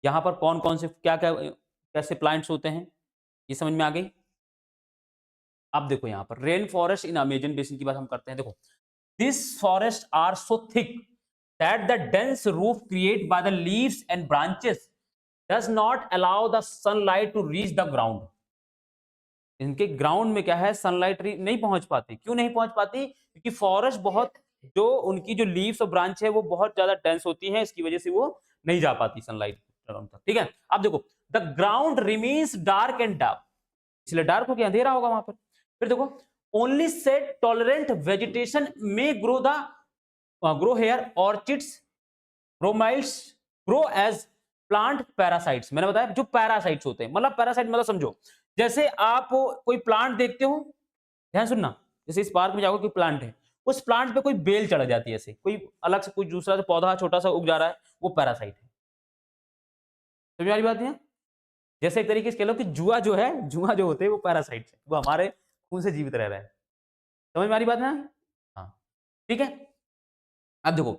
यहाँ पर कौन कौन से क्या क्या कैसे प्लांट्स होते हैं। ये समझ में आ गई? अब देखो यहाँ पर rain forest in Amazon basin की बात हम करते हैं। देखो, this forest are so thick that the dense roof create by the leaves and branches does not allow the sunlight to reach the ground. इनके ग्राउंड में क्या है, सनलाइट नहीं पहुंच पाती। क्यों नहीं पहुंच पाती? क्योंकि फॉरेस्ट बहुत, जो उनकी जो लीव्स और ब्रांच है वो बहुत ज्यादा डेंस होती है, इसकी वजह से वो नहीं जा पाती सनलाइट ग्राउंड तक। ठीक है, अब देखो, the ground remains dark and dark, इसलिए डार्क हो गया, अंधेरा होगा वहां पर। फिर देखो, ओनली सेट टॉलरेंट वेजिटेशन में grow here orchids bromeliads grow as plant parasites. मैंने बताया जो पैरासाइट्स होते हैं, मतलब पैरासाइट मतलब समझो, जैसे आप कोई प्लांट देखते हो, ध्यान सुनना, जैसे इस पार्क में जाओगे, कोई प्लांट है, उस प्लांट पे कोई बेल चढ़ जाती है, ऐसे कोई अलग से कोई दूसरा पौधा छोटा सा उग जा रहा है, वो पैरासाइट है। समझ वाली बात है? जैसे एक तरीके से कह लो कि जुआ जो है, जुआ जो होते हैं वो पैरासाइट है, वो हमारे खून से जीवित रह रहा है। समझ में आ रही बात ना? हाँ, ठीक है। अब देखो,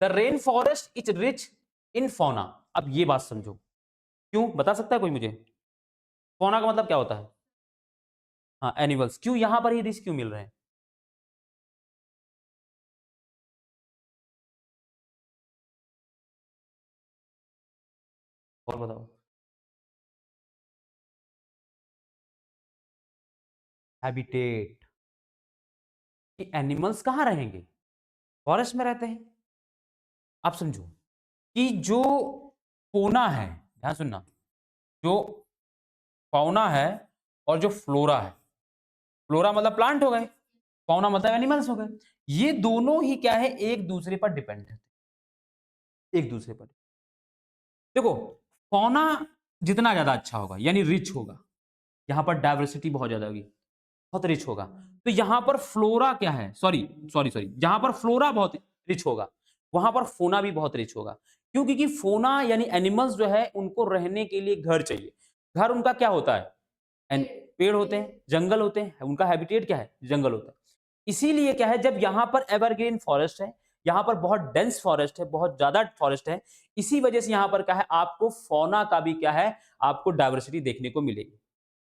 the rain forest is rich in fauna. अब ये बात समझो, क्यों बता सकता है कोई मुझे? फौना का मतलब क्या होता है? हाँ, एनिमल्स। क्यों यहां पर ही रिच क्यों मिल रहे हैं? और बताओ। हैबिटेट, कि एनिमल्स कहाँ रहेंगे? फॉरेस्ट में रहते हैं। आप समझो कि जो फोना है, ध्यान सुनना, जो फाउना है और जो फ्लोरा है, फ्लोरा मतलब प्लांट हो गए, फाउना मतलब एनिमल्स हो गए, ये दोनों ही क्या है, एक दूसरे पर डिपेंड है, एक दूसरे पर। देखो, फाउना जितना ज्यादा अच्छा होगा यानी रिच होगा, यहां पर डाइवर्सिटी बहुत ज्यादा होगी, बहुत रिच होगा, तो यहां पर फ्लोरा क्या है, सॉरी सॉरी सॉरी, जहां पर फ्लोरा बहुत रिच होगा, वहां पर फोना भी बहुत रिच होगा। क्यों? क्योंकि फोना यानी एनिमल्स जो है, उनको रहने के लिए घर चाहिए। घर उनका क्या होता है? एंड पेड़ होते हैं, जंगल होते हैं, उनका हैबिटेट क्या है? जंगल होता है। इसीलिए क्या है, जब यहां पर एवरग्रीन फॉरेस्ट है, यहां पर बहुत डेंस फॉरेस्ट है, बहुत ज्यादा फॉरेस्ट है, इसी वजह से यहां पर क्या है, आपको फौना का भी क्या है, आपको डाइवर्सिटी देखने को मिलेगी।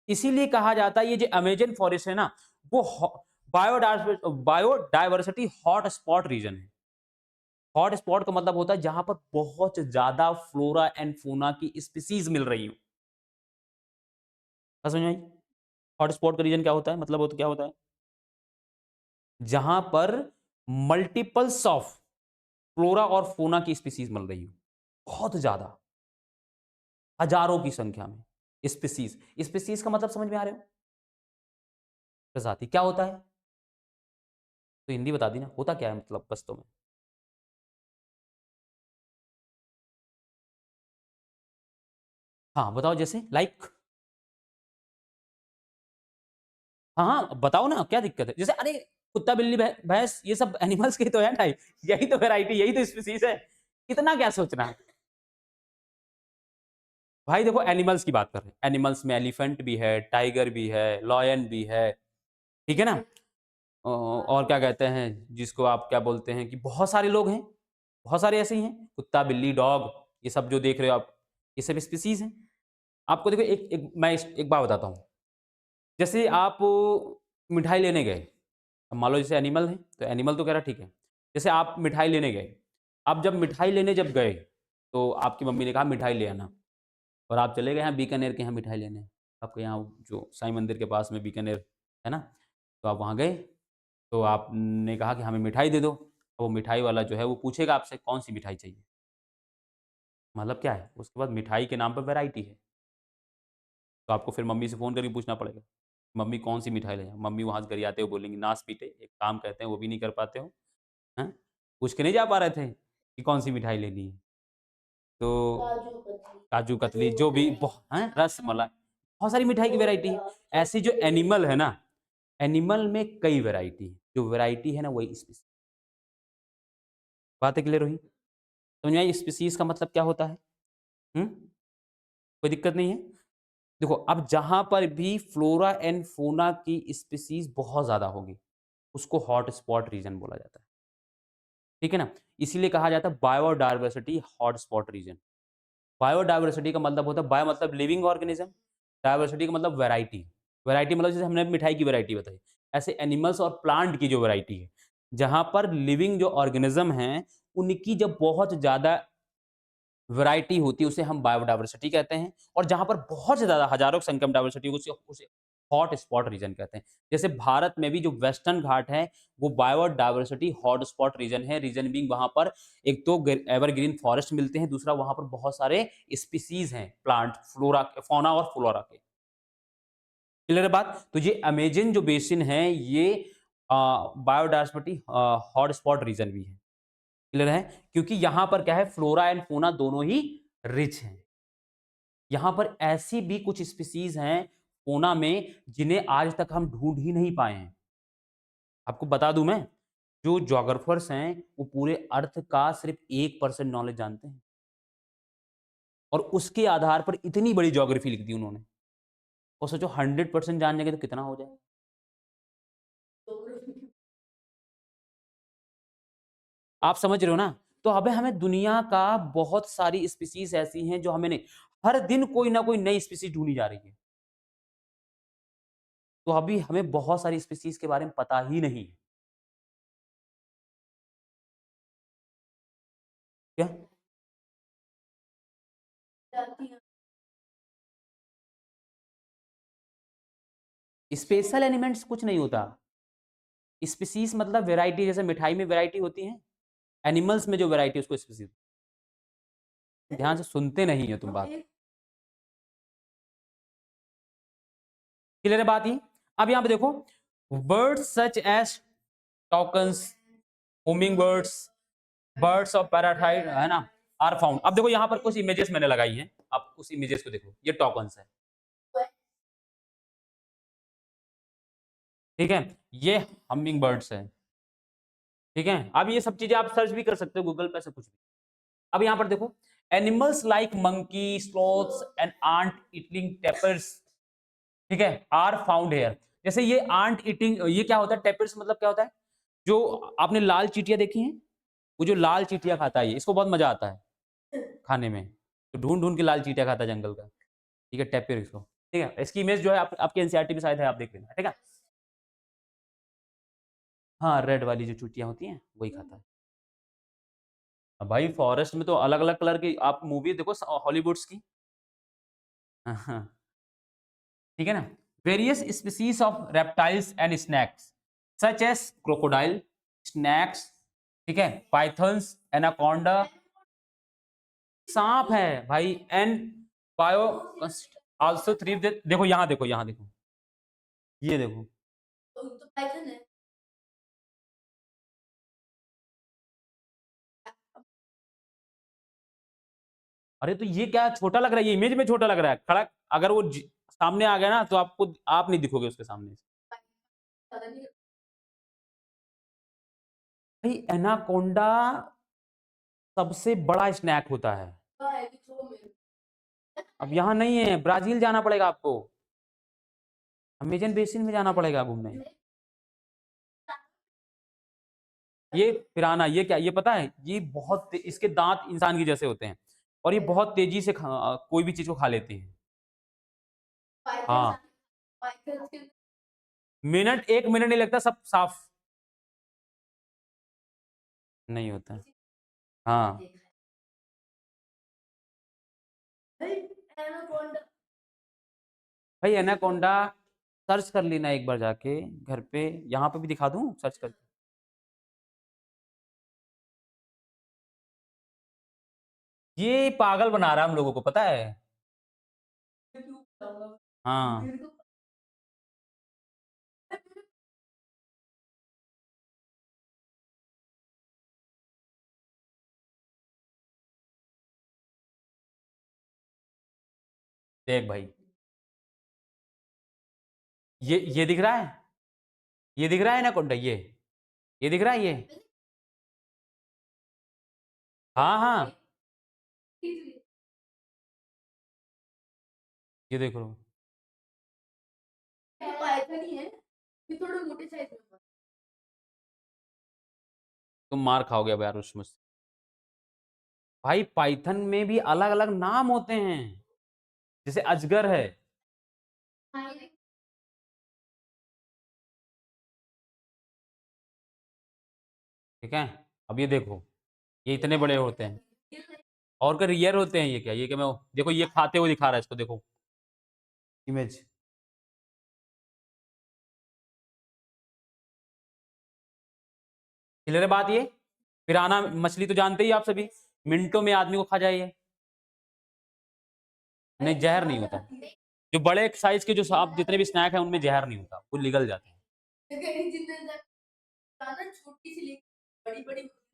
इसीलिए कहा जाता है ये जो अमेजन फॉरेस्ट है ना, वो बायोडाइवर्सिटी हॉट स्पॉट रीजन है। हॉट स्पॉट का मतलब होता है जहां पर बहुत ज्यादा फ्लोरा एंड फोना की स्पीसीज मिल रही हो। समझ में आई? हॉट स्पॉट का रीजन क्या होता है, मतलब वो तो क्या होता है, जहां पर मल्टीपल्स ऑफ फ्लोरा और फोना की स्पीसीज मिल रही हो, बहुत ज्यादा, हजारों की संख्या में स्पीसीज। स्पीसीज का मतलब समझ में आ रहे हो? प्रजाति क्या होता है? तो हिंदी बता दी ना, होता क्या है मतलब वास्तव में? हाँ बताओ, जैसे लाइक, हाँ हाँ बताओ ना, क्या दिक्कत है? जैसे अरे, कुत्ता बिल्ली भैंस ये सब एनिमल्स की तो है ना, यही तो वैरायटी, यही तो स्पीसीज है, इतना क्या सोचना है? भाई देखो, एनिमल्स की बात कर रहे हैं, एनिमल्स में एलिफेंट भी है, टाइगर भी है, लॉयन भी है, ठीक है ना? और क्या कहते हैं जिसको आप क्या बोलते हैं, कि बहुत सारे लोग हैं, बहुत सारे ऐसे ही हैं, कुत्ता बिल्ली डॉग, ये सब जो देख रहे हो आप, ये सब स्पीसीज हैं। आपको देखो, मैं एक बात बताता हूँ। जैसे आप मिठाई लेने गए, अब मान लो जैसे एनिमल है, तो एनिमल तो कह रहा ठीक है, जैसे आप मिठाई लेने गए, आप जब मिठाई लेने जब गए, तो आपकी मम्मी ने कहा मिठाई ले आना, और आप चले गए यहाँ बीकानेर के यहाँ मिठाई लेने, आपके यहाँ जो साईं मंदिर के पास में बीकानेर है ना, तो आप वहाँ गए, तो आपने कहा कि हमें मिठाई दे दो। अब वो मिठाई वाला जो है वो पूछेगा आपसे कौन सी मिठाई चाहिए, मतलब क्या है, उसके बाद मिठाई के नाम पर वैरायटी है, तो आपको फिर मम्मी से फ़ोन करके पूछना पड़ेगा, मम्मी कौन सी मिठाई लें? मम्मी वहाँ से गरियाते हुए बोलेंगी, नास-पीटे, एक काम कहते हैं वो भी नहीं कर पाते हो, हैं? पूछ के नहीं जा पा रहे थे कि कौन सी मिठाई लेनी है? तो काजू कतली जो भी हैं? रसमलाई, बहुत सारी मिठाई की वैरायटी है। ऐसी जो एनिमल है ना, एनिमल में कई वैरायटी है, जो वैरायटी है ना वही स्पीसीज़। बातें क्लियर हुई? समझ में आई स्पीसीज़ का मतलब क्या होता है? हुँ? कोई दिक्कत नहीं है? देखो, अब जहाँ पर भी फ्लोरा एंड फ़ौना की स्पीसीज़ बहुत ज़्यादा होगी, उसको हॉट स्पॉट रीजन बोला जाता है। ठीक है ना? इसीलिए कहा जाता है biodiversity hot spot region. Biodiversity का मतलब होता है, बायो मतलब लिविंग ऑर्गेनिज्म, डायवर्सिटी का मतलब वैरायटी, वैरायटी मतलब जैसे हमने मिठाई की वैरायटी बताई, ऐसे एनिमल्स और प्लांट की जो वैरायटी है, जहाँ पर लिविंग जो ऑर्गेनिज्म हैं, उनकी जब बहुत ज़्यादा वैरायटी होती है, उसे हम बायोडायवर्सिटी कहते हैं। और जहाँ पर बहुत से ज़्यादा हज़ारों की संख्या में डायवर्सिटी होगी, उसे उसे हॉट स्पॉट रीजन कहते हैं। जैसे भारत में भी जो वेस्टर्न घाट है, वो बायोडायवर्सिटी हॉट स्पॉट रीजन है। रीजन बीइंग वहाँ पर एक तो एवरग्रीन फॉरेस्ट मिलते हैं, दूसरा वहाँ पर बहुत सारे स्पीसीज़ हैं, प्लांट, फ्लोरा, फौना और फ्लोरा के। क्लियर है बात? तो ये अमेज़न जो बेसिन है, ये बायोडायवर्सिटी हॉटस्पॉट रीजन भी है। क्लियर है? क्योंकि यहाँ पर क्या है, फ्लोरा एंड फौना दोनों ही रिच हैं। यहाँ पर ऐसी भी कुछ स्पीसीज़ हैं फौना में, जिन्हें आज तक हम ढूँढ ही नहीं पाए हैं। आपको बता दूँ मैं, जो जियोग्राफर्स हैं, वो पूरे अर्थ का सिर्फ 1% नॉलेज जानते हैं और उसके आधार पर इतनी बड़ी ज्योग्राफी लिख दी उन्होंने। और सोचो 100% जान जाएँगे तो कितना हो जाए? आप समझ रहे हो ना? तो अबे हमें दुनिया का बहुत सारी स्पीशीज़ ऐसी हैं जो हमें नहीं, हर दिन कोई ना कोई नई स्पीशीज़ ढूँढी जा रही है। तो अभी हमें बहुत सारी स्पीशीज़ के बारे में पता ही नहीं है। क्या? स्पेशल एलिमेंट्स कुछ नहीं होता। स्पीशीज़ मतलब वैरायटी, जैसे मिठाई में वैरायटी होती है, एनिमल्स में जो वैरायटी है उसको स्पीशीज़। ध्यान से सुनते नहीं हो तुम बात। क्लियर है बात ये? अब यहाँ पे देखो, birds such as toucans, humming birds, birds of paradise, है ना, आर फाउंड। अब देखो यहाँ पर कुछ इमेजेस मैंने लगाई हैं, आप उस इमेजेस को देखो, ये टोकन्स है, ठीक है, ये हमिंग बर्ड्स है, ठीक है। अब ये सब चीजें आप सर्च भी कर सकते हो गूगल पे, से कुछ भी। अब यहाँ पर देखो, animals like monkey, sloths and ant eating tapirs, ठीक है, आर फाउंड हेयर। जैसे ये आंट ईटिंग, ये क्या होता है, टेपर्स मतलब क्या होता है, जो आपने लाल चीटियां देखी हैं, वो जो लाल चीटियां खाता है, इसको बहुत मजा आता है खाने में, तो ढूंढ ढूंढ के लाल चीटियां खाता है जंगल का, ठीक है, टेपिर इसको, ठीक है। इसकी इमेज जो है आपके एनसीईआरटी में शायद है, आप देख लेना, ठीक है। हाँ, रेड वाली जो चूटियां होती हैं वही खाता है। अब भाई फॉरेस्ट में तो अलग अलग कलर की, आप मूवी देखो हॉलीवुड्स की, हाँ, ठीक है ना। Various species of reptiles and snacks such as crocodile, snacks, ठीक है, पाइथन्स, एनाकोंडा, सांप है भाई, एंड बायो आल्सो थ्री। देखो यहाँ देखो, यहाँ देखो, ये देखो, अरे तो ये क्या छोटा लग रहा है, ये इमेज में छोटा लग रहा है खड़ा, अगर वो सामने आ गया ना तो आपको, आप नहीं दिखोगे उसके सामने। भाई एनाकोंडा सबसे बड़ा स्नैक होता है। अब यहाँ नहीं है, ब्राजील जाना पड़ेगा आपको, अमेजन बेसिन में जाना पड़ेगा घूमने। ये पिराना, ये क्या, ये पता है, ये बहुत इसके दांत इंसान की जैसे होते हैं और ये बहुत तेजी से कोई भी चीज को खा लेती है। हाँ, मिनट, 1 मिनट नहीं लगता, सब साफ नहीं होता। हाँ भाई, एनाकोंडा सर्च कर लेना एक बार जाके घर पे, यहाँ पे भी दिखा दूं सर्च कर। ये पागल बना रहा है हम लोगों को, पता है। हाँ, देख भाई, ये दिख रहा है, ये दिख रहा है एनाकोंडा, ये दिख रहा है ये। हाँ हाँ, ये देख लो, तुम मार खाओगे अब यार उसमें से। भाई पाइथन में भी अलग अलग नाम होते हैं, जैसे अजगर है, ठीक है। अब ये देखो, ये इतने बड़े होते हैं और क्या रियर होते हैं, ये क्या, ये क्या मैं देखो ये खाते हुए दिखा रहा है इसको, देखो इमेज। क्लियर है बात ये। पिराना मछली तो जानते ही आप सभी, मिनटों में आदमी को खा जाए ये। नहीं जहर नहीं होता, जो बड़े साइज के जो सांप जितने भी स्नैक है उनमें जहर नहीं होता, वो निगल जाते हैं।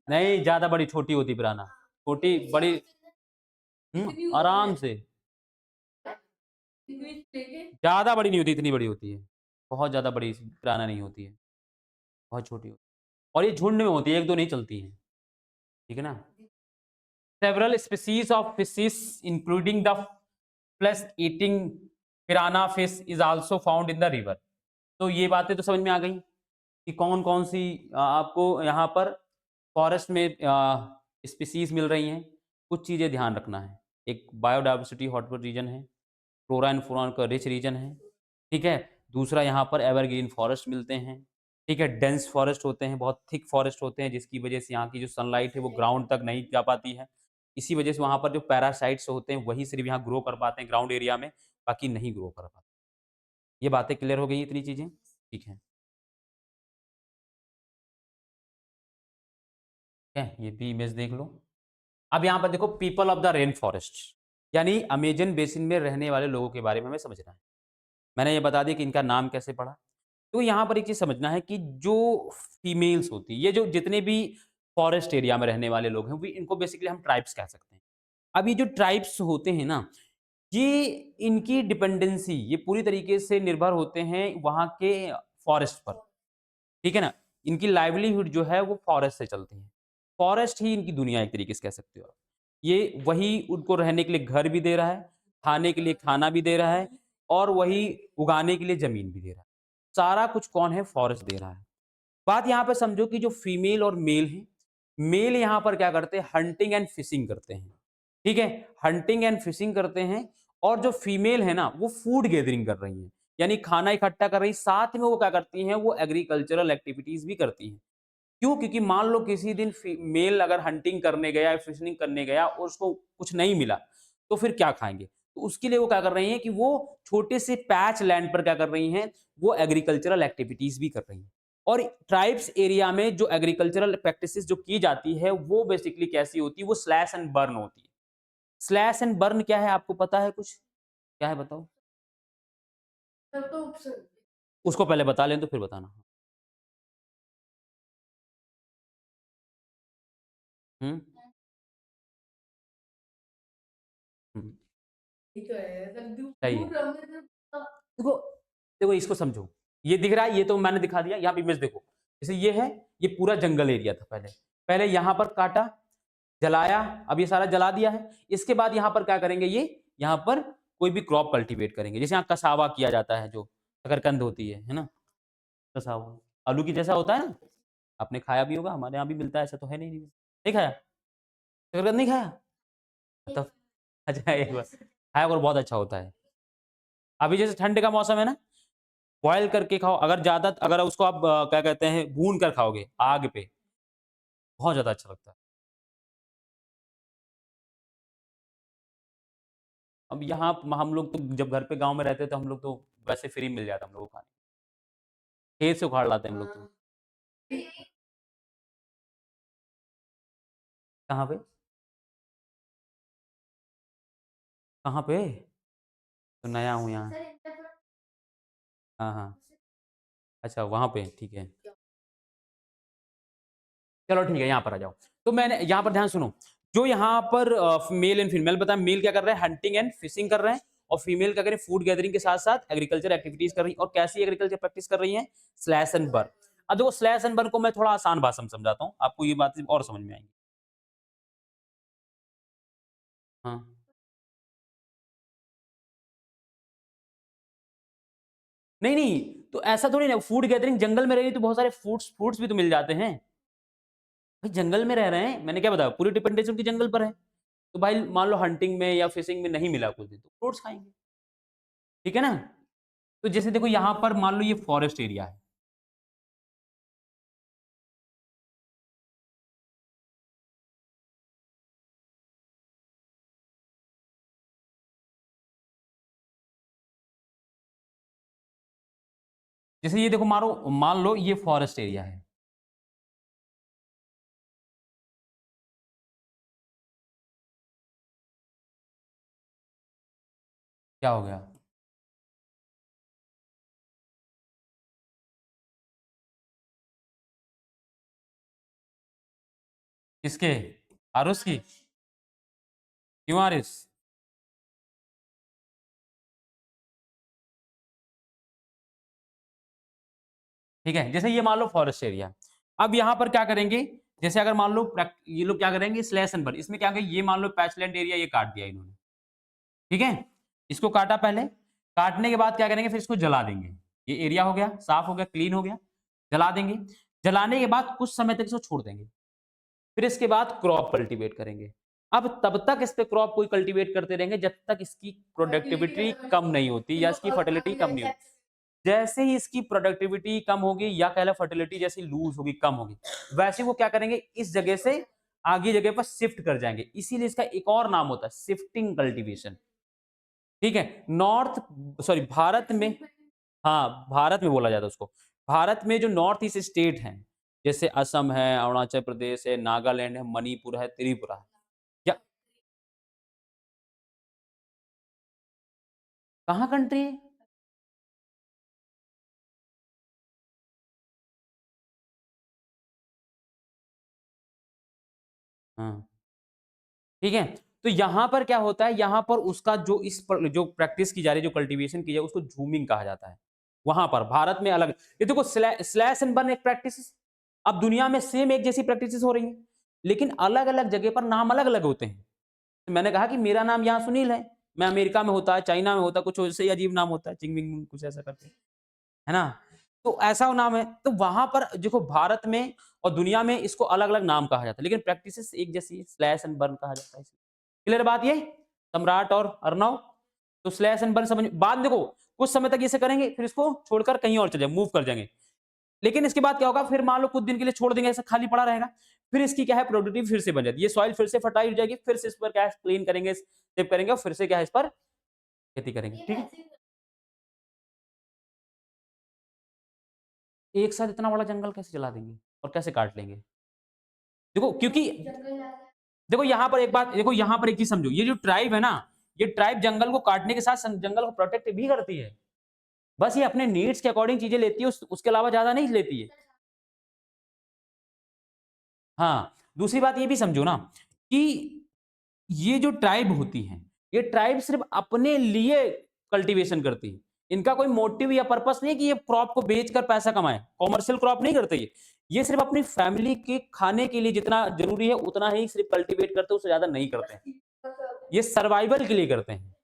नहीं ज्यादा बड़ी छोटी होती पिराना, छोटी बड़ी आराम से, ज्यादा बड़ी नहीं होती, इतनी बड़ी होती है, बहुत ज्यादा बड़ी पिराना नहीं होती है, बहुत छोटी होती है और ये झुंड में होती है, एक दो नहीं चलती है, ठीक है ना। Several species of fishes including the flesh eating piranha fish is also found in the river. तो ये बातें तो समझ में आ गई कि कौन कौन सी आपको यहाँ पर फॉरेस्ट में स्पीसीज मिल रही हैं। कुछ चीज़ें ध्यान रखना है, एक बायोडाइवर्सिटी हॉटस्पॉट रीजन है, फ्लोरा एंड फौना का रिच रीजन है, ठीक है। दूसरा यहाँ पर एवरग्रीन फॉरेस्ट मिलते हैं, ठीक है। डेंस फॉरेस्ट होते हैं, बहुत थिक फॉरेस्ट होते हैं, जिसकी वजह से यहाँ की जो सनलाइट है वो ग्राउंड तक नहीं जा पाती है। इसी वजह से वहाँ पर जो पैरासाइट्स होते हैं वही सिर्फ यहाँ ग्रो कर पाते हैं ग्राउंड एरिया में, बाकी नहीं ग्रो कर पाते। ये बातें क्लियर हो गई इतनी चीज़ें, ठीक है। ठीक है, ये भी इमेज देख लो। अब यहाँ पर देखो people of the rain forest, यानी अमेजन बेसिन में रहने वाले लोगों के बारे में हमें समझना है। मैंने ये बता दिया कि इनका नाम कैसे पड़ा। तो यहाँ पर एक चीज़ समझना है कि जो फीमेल्स होती है, ये जो जितने भी फॉरेस्ट एरिया में रहने वाले लोग हैं, वो इनको बेसिकली हम ट्राइब्स कह सकते हैं। अब ये जो ट्राइब्स होते हैं ना, ये इनकी डिपेंडेंसी ये पूरी तरीके से निर्भर होते हैं वहाँ के फॉरेस्ट पर, ठीक है ना। इनकी लाइवलीहुड जो है वो फॉरेस्ट से चलती है। फॉरेस्ट ही इनकी दुनिया एक तरीके से कह सकते हो आप। ये वही उनको रहने के लिए घर भी दे रहा है, खाने के लिए खाना भी दे रहा है और वही उगाने के लिए ज़मीन भी दे रहा है। सारा कुछ कौन है? फॉरेस्ट दे रहा है। बात यहाँ पे समझो कि जो फीमेल और मेल है, मेल यहाँ पर क्या करते हैं? हंटिंग एंड फिशिंग करते हैं, ठीक है? हंटिंग एंड फिशिंग करते हैं और जो फीमेल है ना, वो फूड गैदरिंग कर रही है, यानी खाना इकट्ठा कर रही, साथ में वो क्या करती हैं? वो एग्रीकल्चरल एक्टिविटीज भी करती हैं। क्यों? क्योंकि मान लो किसी दिन मेल अगर हंटिंग करने गया, फिशिंग करने गया और उसको कुछ नहीं मिला, तो फिर क्या खाएंगे? तो उसके लिए वो क्या कर रही हैं कि वो छोटे से पैच लैंड पर क्या कर रही हैं? वो एग्रीकल्चरल एक्टिविटीज भी कर रही हैं। और ट्राइब्स एरिया में जो एग्रीकल्चरल प्रैक्टिसेस जो की जाती है, वो बेसिकली कैसी होती है? वो स्लैश एंड बर्न होती है। स्लैश एंड बर्न क्या है, आपको पता है कुछ? क्या है बताओ? उसको पहले बता लें तो फिर बताना। हुँ, हुँ, सही है। देखो देखो इसको समझो, ये दिख रहा है, ये तो मैंने दिखा दिया, यहाँ पे इमेज देखो। जैसे ये है, ये पूरा जंगल एरिया था पहले। पहले यहाँ पर काटा, जलाया, अब ये सारा जला दिया है। इसके बाद यहाँ पर क्या करेंगे ये, यहाँ पर कोई भी क्रॉप कल्टीवेट करेंगे। जैसे यहाँ कसावा किया जाता है, जो शकरकंद होती है ना? कसावा, आलू की जैसा होता है ना? आपने खाया भी होगा, हमारे यहाँ भी मिलता है, ऐसा तो है नहीं, नहीं खाया? शकरकंद नहीं खाया? तब अच्छा एक बार खाया करो, बहुत अच्छा होता है। अभी जैसे ठंड का मौसम है ना, बॉयल करके खाओ, अगर ज़्यादा अगर उसको आप क्या कहते हैं भून कर खाओगे आग पे, बहुत ज़्यादा अच्छा लगता है। अब यहाँ हम लोग तो जब घर पे गाँव में रहते थे, हम लोग तो वैसे फ्री मिल जाता हम लोगों को खाने, खेत से उखाड़ लाते हैं हम लोग तो। कहाँ पे? कहाँ पे? तो नया हूँ यहाँ। हाँ, हाँ। अच्छा वहाँ पे, ठीक है। चलो ठीक है, यहाँ पर आ जाओ। तो मैंने यहाँ पर ध्यान सुनो, जो यहाँ पर मेल एंड फीमेल बताया, मेल क्या कर रहे हैं? हंटिंग एंड फिशिंग कर रहे हैं और फीमेल क्या कर रही है? फूड गैदरिंग के साथ-साथ एग्रीकल्चर एक्टिविटीज़ कर रही हैं और कैसी एग्रीकल्चर प्रैक्टिस कर रही हैं? Slash and burn. अब देखो स्लैश एंड बर्न को मैं थोड़ा आसान भाषा में समझाता हूँ, आपको ये बातें और समझ में आएँगी। हाँ। नहीं, नहीं, तो ऐसा थोड़ी ना फूड गैदरिंग जंगल में रही तो बहुत सारे फ्रूट्स भी तो मिल जाते हैं। भाई जंगल में रह रहे हैं, मैंने क्या बताया पूरी डिपेंडेंसी उनकी जंगल पर है। तो भाई मान लो हंटिंग में या फिशिंग में नहीं मिला कुछ दिन तो फ्रूट्स खाएँगे, ठीक है ना? तो जैसे देखो यहाँ पर मान लो ये फॉरेस्ट एरिया है, जैसे ये देखो, मारो मान लो ये फॉरेस्ट एरिया है, क्या हो गया? किसके? आरुष की? क्यों आरुष? ठीक है, जैसे ये मान लो फॉरेस्ट एरिया, अब यहाँ पर क्या करेंगे, जैसे अगर मान लो ये लोग क्या करेंगे, स्लैश एंड बर्न, इसमें क्या करेंगे, ये मान लो पैचलैंड एरिया ये काट दिया इन्होंने, ठीक है, इसको काटा पहले, काटने के बाद क्या करेंगे, फिर इसको जला देंगे, ये एरिया हो गया, साफ हो गया, क्लीन हो गया, जला देंगे, जलाने के बाद कुछ समय तक इसको छोड़ देंगे, फिर इसके बाद क्रॉप कल्टीवेट करेंगे। अब तब तक इस पे क्रॉप कोई कल्टीवेट करते रहेंगे जब तक इसकी प्रोडक्टिविटी कम नहीं होती या इसकी फर्टिलिटी कम नहीं होती। जैसे ही इसकी प्रोडक्टिविटी कम होगी या कह लो फर्टिलिटी जैसी लूज होगी, कम होगी, वैसे वो क्या करेंगे, इस जगह से आगे जगह पर शिफ्ट कर जाएंगे, इसीलिए इसका एक और नाम होता है शिफ्टिंग कल्टीवेशन। ठीक है, नॉर्थ सॉरी भारत में, हाँ भारत में बोला जाता है उसको। भारत में जो नॉर्थ ईस्ट स्टेट हैं, जैसे असम है, अरुणाचल प्रदेश है, नागालैंड है, मणिपुर है, त्रिपुरा है, क्या कहाँ कंट्री है? हाँ, ठीक है, तो यहां पर क्या होता है, यहां पर उसका जो इस पर जो प्रैक्टिस की जा रही है, जो कल्टीवेशन की जाए, उसको झूमिंग कहा जाता है। वहां पर भारत में अलग, ये देखो स्लैश एंड बर्न एक प्रैक्टिस, अब दुनिया में सेम एक जैसी प्रैक्टिस हो रही है, लेकिन अलग अलग जगह पर नाम अलग अलग होते हैं। तो मैंने कहा कि मेरा नाम यहाँ सुनील है, मैं अमेरिका में होता है, चाइना में होता है, कुछ ऐसे ही अजीब नाम होता है, चिंगमिंग कुछ ऐसा करके, है ना? तो ऐसा वो नाम है, तो वहां पर देखो भारत में और दुनिया में इसको अलग अलग नाम कहा जाता है, लेकिन प्रैक्टिसेस एक जैसी, स्लैश एंड बर्न कहा जाता है। क्लियर बात ये, सम्राट और अर्णव? तो स्लैश एंड बर्न समझ, बाद में देखो कुछ समय तक इसे करेंगे, फिर इसको छोड़कर कहीं और चले जाएंगे, मूव कर जाएंगे, लेकिन इसके बाद क्या होगा, फिर मान लो कुछ दिन के लिए छोड़ देंगे, ऐसा खाली पड़ा रहेगा, फिर इसकी क्या है, प्रोडक्टिव फिर से बन जाती है, ये सॉइल फिर से फर्टाइल हो जाएगी, फिर से इस पर क्या है, क्लीन करेंगे, सेव करेंगे और फिर से क्या है, इस पर खेती करेंगे। ठीक है, एक साथ इतना बड़ा जंगल कैसे जला देंगे और कैसे काट लेंगे? देखो क्योंकि देखो यहाँ पर एक बात, देखो यहाँ पर एक चीज समझो, ये जो ट्राइब है ना, ये ट्राइब जंगल को काटने के साथ जंगल को प्रोटेक्ट भी करती है, बस ये अपने नीड्स के अकॉर्डिंग चीजें लेती है, उसके अलावा ज्यादा नहीं लेती है। हाँ, दूसरी बात ये भी समझो ना कि ये जो ट्राइब होती हैं, ये ट्राइब सिर्फ अपने लिए कल्टीवेशन करती है, इनका कोई मोटिव या पर्पस नहीं कि ये क्रॉप को बेचकर पैसा कमाए, कॉमर्शियल क्रॉप नहीं करते ये सिर्फ अपनी फैमिली के खाने के लिए जितना जरूरी है उतना ही सिर्फ कल्टीवेट करते हैं, उससे ज्यादा नहीं करते हैं, ये सर्वाइवल के लिए करते हैं।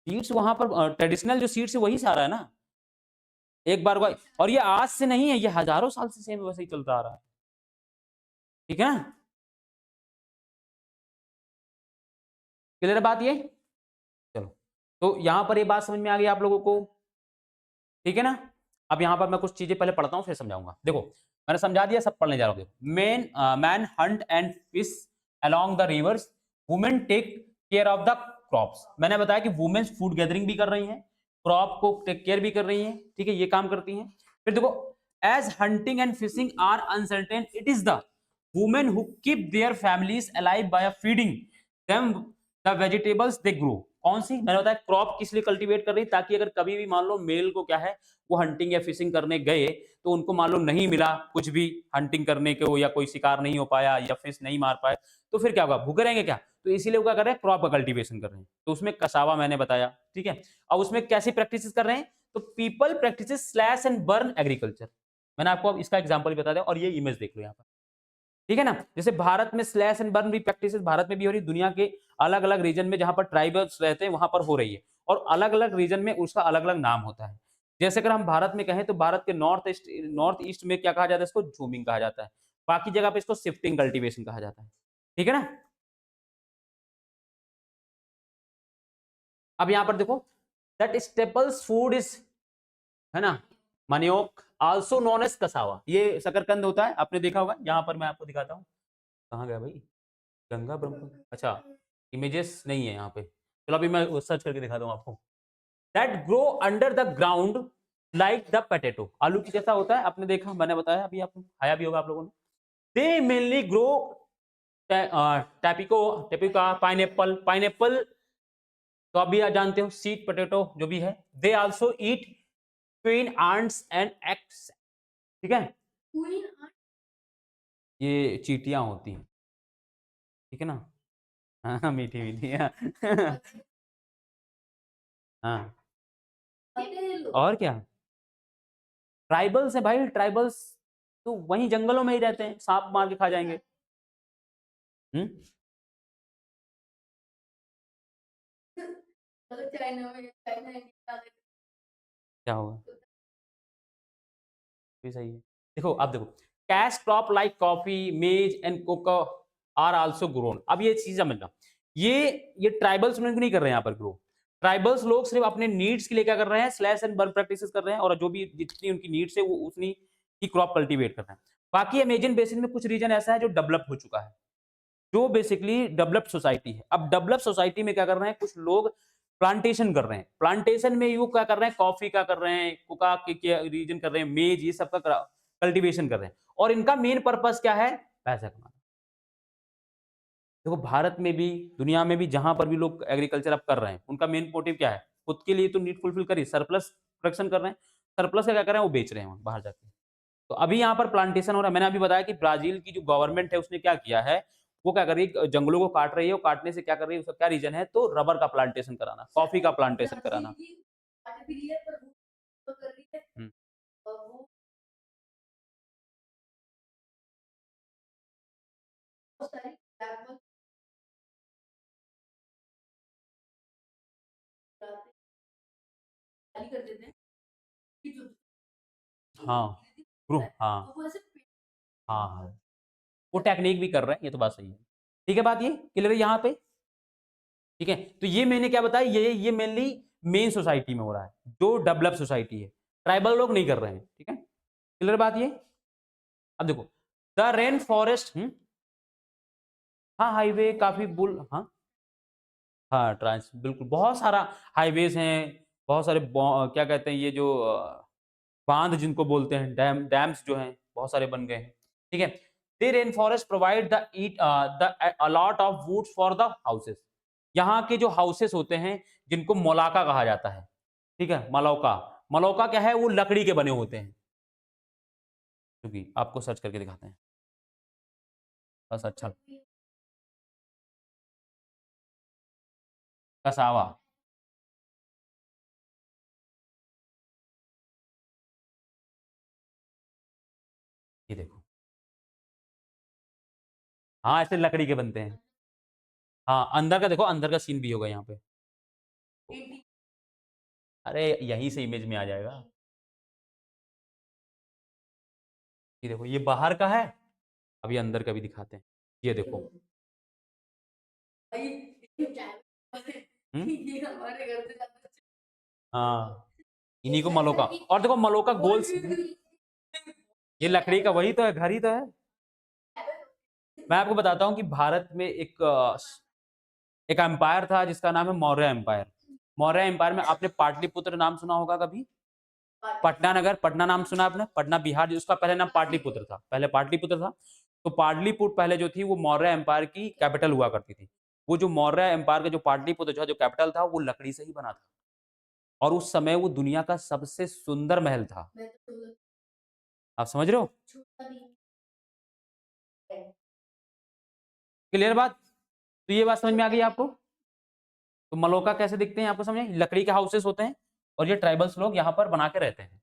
सीड्स वहां पर ट्रेडिशनल जो सीड्स है वही सारा है ना, एक बार हुआ, और ये आज से नहीं है, ये हजारों साल से सेम वैसे ही चलता आ रहा है। ठीक है ना, क्लियर बात ये? चलो, तो यहां पर ये बात समझ में आ गई आप लोगों को? ठीक है ना, अब यहां पर मैं कुछ चीजें पहले पढ़ता हूं फिर समझाऊंगा। देखो मैंने समझा दिया, सब पढ़ने जा रहा हूं। Man man hunt and fish along the rivers, women take care of the crops. मैंने बताया कि वुमेन फूड गैदरिंग भी कर रही हैं, क्रॉप को टेक केयर भी कर रही हैं, ठीक है, ये काम करती हैं। फिर देखो, as hunting and fishing are uncertain, it is the women who keep their families alive by feeding them the vegetables they grow. कौन सी, मैंने बताया क्रॉप किस लिए कल्टीवेट कर रही, ताकि अगर कभी भी मान लो मेल को क्या है, वो हंटिंग या फिशिंग करने गए तो उनको मान लो नहीं मिला कुछ भी हंटिंग करने को, या कोई शिकार नहीं हो पाया या फिश नहीं मार पाए, तो फिर क्या होगा, भूखे रहेंगे क्या? तो इसीलिए वो क्या कर रहे हैं, क्रॉप का कल्टीवेशन कर रहे हैं। तो उसमें कसावा मैंने बताया, ठीक है। अब उसमें कैसी प्रैक्टिस कर रहे हैं, तो people practice slash and burn agriculture. मैंने आपको अब इसका एग्जाम्पल भी बता दिया, और ये इमेज देख लो यहाँ पर, ठीक है ना। जैसे भारत में स्लैश एंड बर्न भी प्रैक्टिस भारत में भी हो रही, दुनिया के अलग अलग रीजन में जहां पर ट्राइबल्स रहते हैं वहां पर हो रही है, और अलग अलग रीजन में उसका अलग अलग नाम होता है। जैसे अगर हम भारत में कहें तो भारत के नॉर्थ ईस्ट में क्या कहा जाता है, इसको झूमिंग कहा जाता है, बाकी जगह पे इसको शिफ्टिंग कल्टीवेशन कहा जाता है, ठीक है ना। अब यहां पर देखो, दैट स्टेपल्स फूड इज, है ना, मनियोक, आल्सो नोन एज कसावा, ये शकरकंद होता है, आपने देखा होगा। यहाँ पर मैं आपको दिखाता हूँ, कहाँ गया भाई, गंगा ब्रह्मपुत्र, अच्छा इमेजेस नहीं है यहाँ पे, चलो अभी मैं सर्च करके दिखाता हूँ आपको। That grow under the ground like the potato, आलू की जैसा होता है, आपने देखा, मैंने बताया अभी, आपको खाया भी होगा आप लोगों ने। They mainly grow tapioca, tapioca, pineapple, pineapple तो आप भी जानते हो, सीड पोटैटो जो भी है। They also eat queen ants and eggs, ठीक है, ये चींटियां होती हैं, ठीक है ना। हाँ मीठी मीठी, हाँ। हाँ, और क्या, ट्राइबल्स है भाई, ट्राइबल्स तो वहीं जंगलों में ही रहते हैं, सांप मार के खा जाएंगे। हम्म, क्या होगा, भी सही है। देखो आप देखो, cash crop like coffee, maize and cocoa are also grown. अब ये चीज समझना, ये ट्राइबल्स में नहीं कर रहे हैं यहाँ पर ग्रो। ट्राइबल्स लोग सिर्फ अपने नीड्स के लिए क्या कर रहे हैं, स्लैश एंड बर्न प्रैक्टिसेस कर रहे हैं, और जो भी जितनी उनकी नीड्स है वो उतनी ही क्रॉप कल्टीवेट कर रहे हैं। बाकी अमेजन बेसिन में कुछ रीजन ऐसा है जो डेवलप हो चुका है, जो बेसिकली डेवलप्ड सोसाइटी है। अब डेवलप सोसाइटी में क्या कर रहे हैं, कुछ लोग प्लांटेशन कर रहे हैं। प्लांटेशन में ये क्या कर रहे हैं, कॉफी का कर रहे हैं, कोका के रीजन कर रहे हैं, मेज, ये सब का कल्टीवेशन कर रहे हैं, और इनका मेन पर्पस क्या है, पैसा कमाना। देखो भारत में भी, दुनिया में भी, जहां पर भी लोग एग्रीकल्चर अब कर रहे हैं, उनका मेन मोटिव क्या है, खुद के लिए तो नीड फुलफिल करिए, सरप्लस प्रोडक्शन कर रहे हैं, सरप्लस का क्या कर रहे हैं, वो बेच रहे हैं बाहर जाके। तो अभी यहाँ पर प्लांटेशन हो रहा है। मैंने अभी बताया कि ब्राजील की जो गवर्नमेंट है उसने क्या किया है, वो क्या कर रही है, जंगलों को काट रही है, और काटने से क्या कर रही है, उसका क्या रीजन है, तो रबर का प्लांटेशन कराना, कॉफी का प्लांटेशन कराना। हम्म, हाँ ग्रो, हाँ हाँ हाँ, वो टेक्निक भी कर रहे हैं, ये तो बात सही है। ठीक है, बात ये क्लियर है यहाँ पे। ठीक है, तो ये मैंने क्या बताया, ये मेनली मेन सोसाइटी में हो रहा है, जो डेवलप सोसाइटी है, ट्राइबल लोग नहीं कर रहे हैं। ठीक है, क्लियर बात ये। अब देखो, द रेन फॉरेस्ट, हाँ हाईवे काफी बुल, हाँ हाँ, ट्रांस बिल्कुल, बहुत सारा हाईवेज हैं, बहुत सारे क्या कहते हैं, ये जो बांध जिनको बोलते हैं, डैम्स जो हैं, बहुत सारे बन गए हैं। ठीक है, they rain forest provide the eat the a lot of woods for the houses. यहाँ के जो हाउसेस होते हैं, जिनको मोलाका कहा जाता है, ठीक है, मलौका, मलौका क्या है, वो लकड़ी के बने होते हैं, क्योंकि आपको सर्च करके दिखाते हैं, बस अच्छा, कसावा, ये देखो, हाँ ऐसे लकड़ी के बनते हैं। हाँ अंदर का देखो, अंदर का सीन भी होगा यहाँ पे, अरे यहीं से इमेज में आ जाएगा। ये देखो, ये बाहर का है, अभी अंदर का भी दिखाते हैं, ये देखो। हम्म, हाँ, इन्हीं को मलोका, और देखो मलोका गोल, ये लकड़ी का वही तो है, घर ही तो है। मैं आपको बताता हूँ कि भारत में एक एम्पायर था जिसका नाम है मौर्य एम्पायर। मौर्य एम्पायर में आपने पाटलिपुत्र नाम सुना होगा कभी, पटना नगर, पटना नाम सुना आपने, पटना बिहार, उसका पहले नाम पाटलिपुत्र था, पहले पाटलिपुत्र था। तो पाटलिपुत्र पहले जो थी वो मौर्य एम्पायर की कैपिटल हुआ करती थी। वो जो मौर्य एम्पायर का जो पाटलिपुत्र जो कैपिटल था, वो लकड़ी से ही बना था, और उस समय वो दुनिया का सबसे सुंदर महल था। आप समझ रहे हो, क्लियर बात। तो ये बात समझ में आ गई आपको। तो मलोका कैसे दिखते हैं आपको समझे, लकड़ी के हाउसेस होते हैं, और ये ट्राइबल्स लोग यहाँ पर बना के रहते हैं।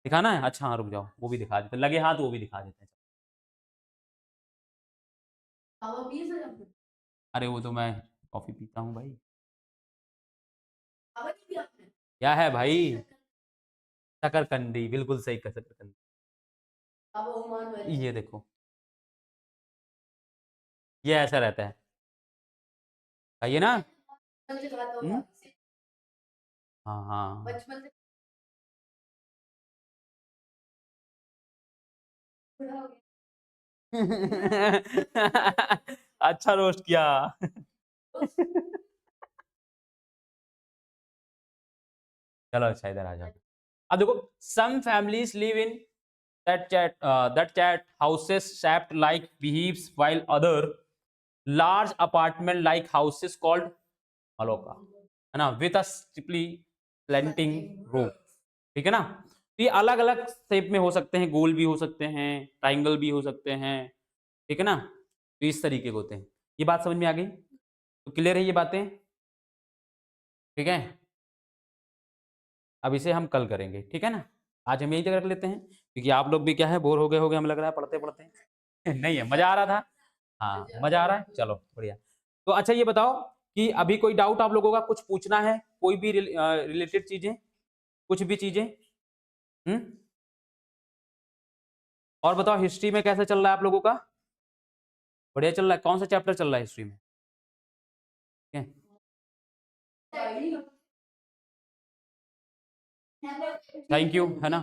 दिखाना है, अच्छा हाँ रुक जाओ, वो भी दिखा देते हैं, लगे हाथ वो भी दिखा देते हैं। अरे वो तो मैं कॉफी पीता हूँ भाई। क्या है भाई, शकरकंदी, बिल्कुल सही, शकरकंदी, ये देखो, ये ऐसा रहता है, खाइए ना। हम्म, हाँ हाँ, अच्छा रोस्ट किया। चलो अच्छा इधर आ जाओ। अब देखो, some families live in that chat houses shaped like beehives, while other large apartment like houses called maloka, है ना, with a steeply slanting roof, ठीक है ना। तो ये अलग अलग शेप में हो सकते हैं, गोल भी हो सकते हैं, ट्राइंगल भी हो सकते हैं, ठीक है ना। तो इस तरीके के होते हैं। ये बात समझ में आ गई? तो क्लियर है ये बातें? ठीक है, अब इसे हम कल करेंगे, ठीक है ना। आज हम यही तक रख लेते हैं, क्योंकि आप लोग भी क्या है, बोर हो गए होगे, हमें लग रहा है पढ़ते पढ़ते। नहीं है, मजा आ रहा था। हाँ मजा आ रहा है, चलो बढ़िया। तो अच्छा ये बताओ कि अभी कोई डाउट आप लोगों का, कुछ पूछना है, कोई भी रिलेटेड चीजें, कुछ भी चीजें? हम्म। और बताओ हिस्ट्री में कैसा चल रहा है आप लोगों का? बढ़िया चल रहा है। कौन सा चैप्टर चल रहा है हिस्ट्री में? थैंक यू, है ना।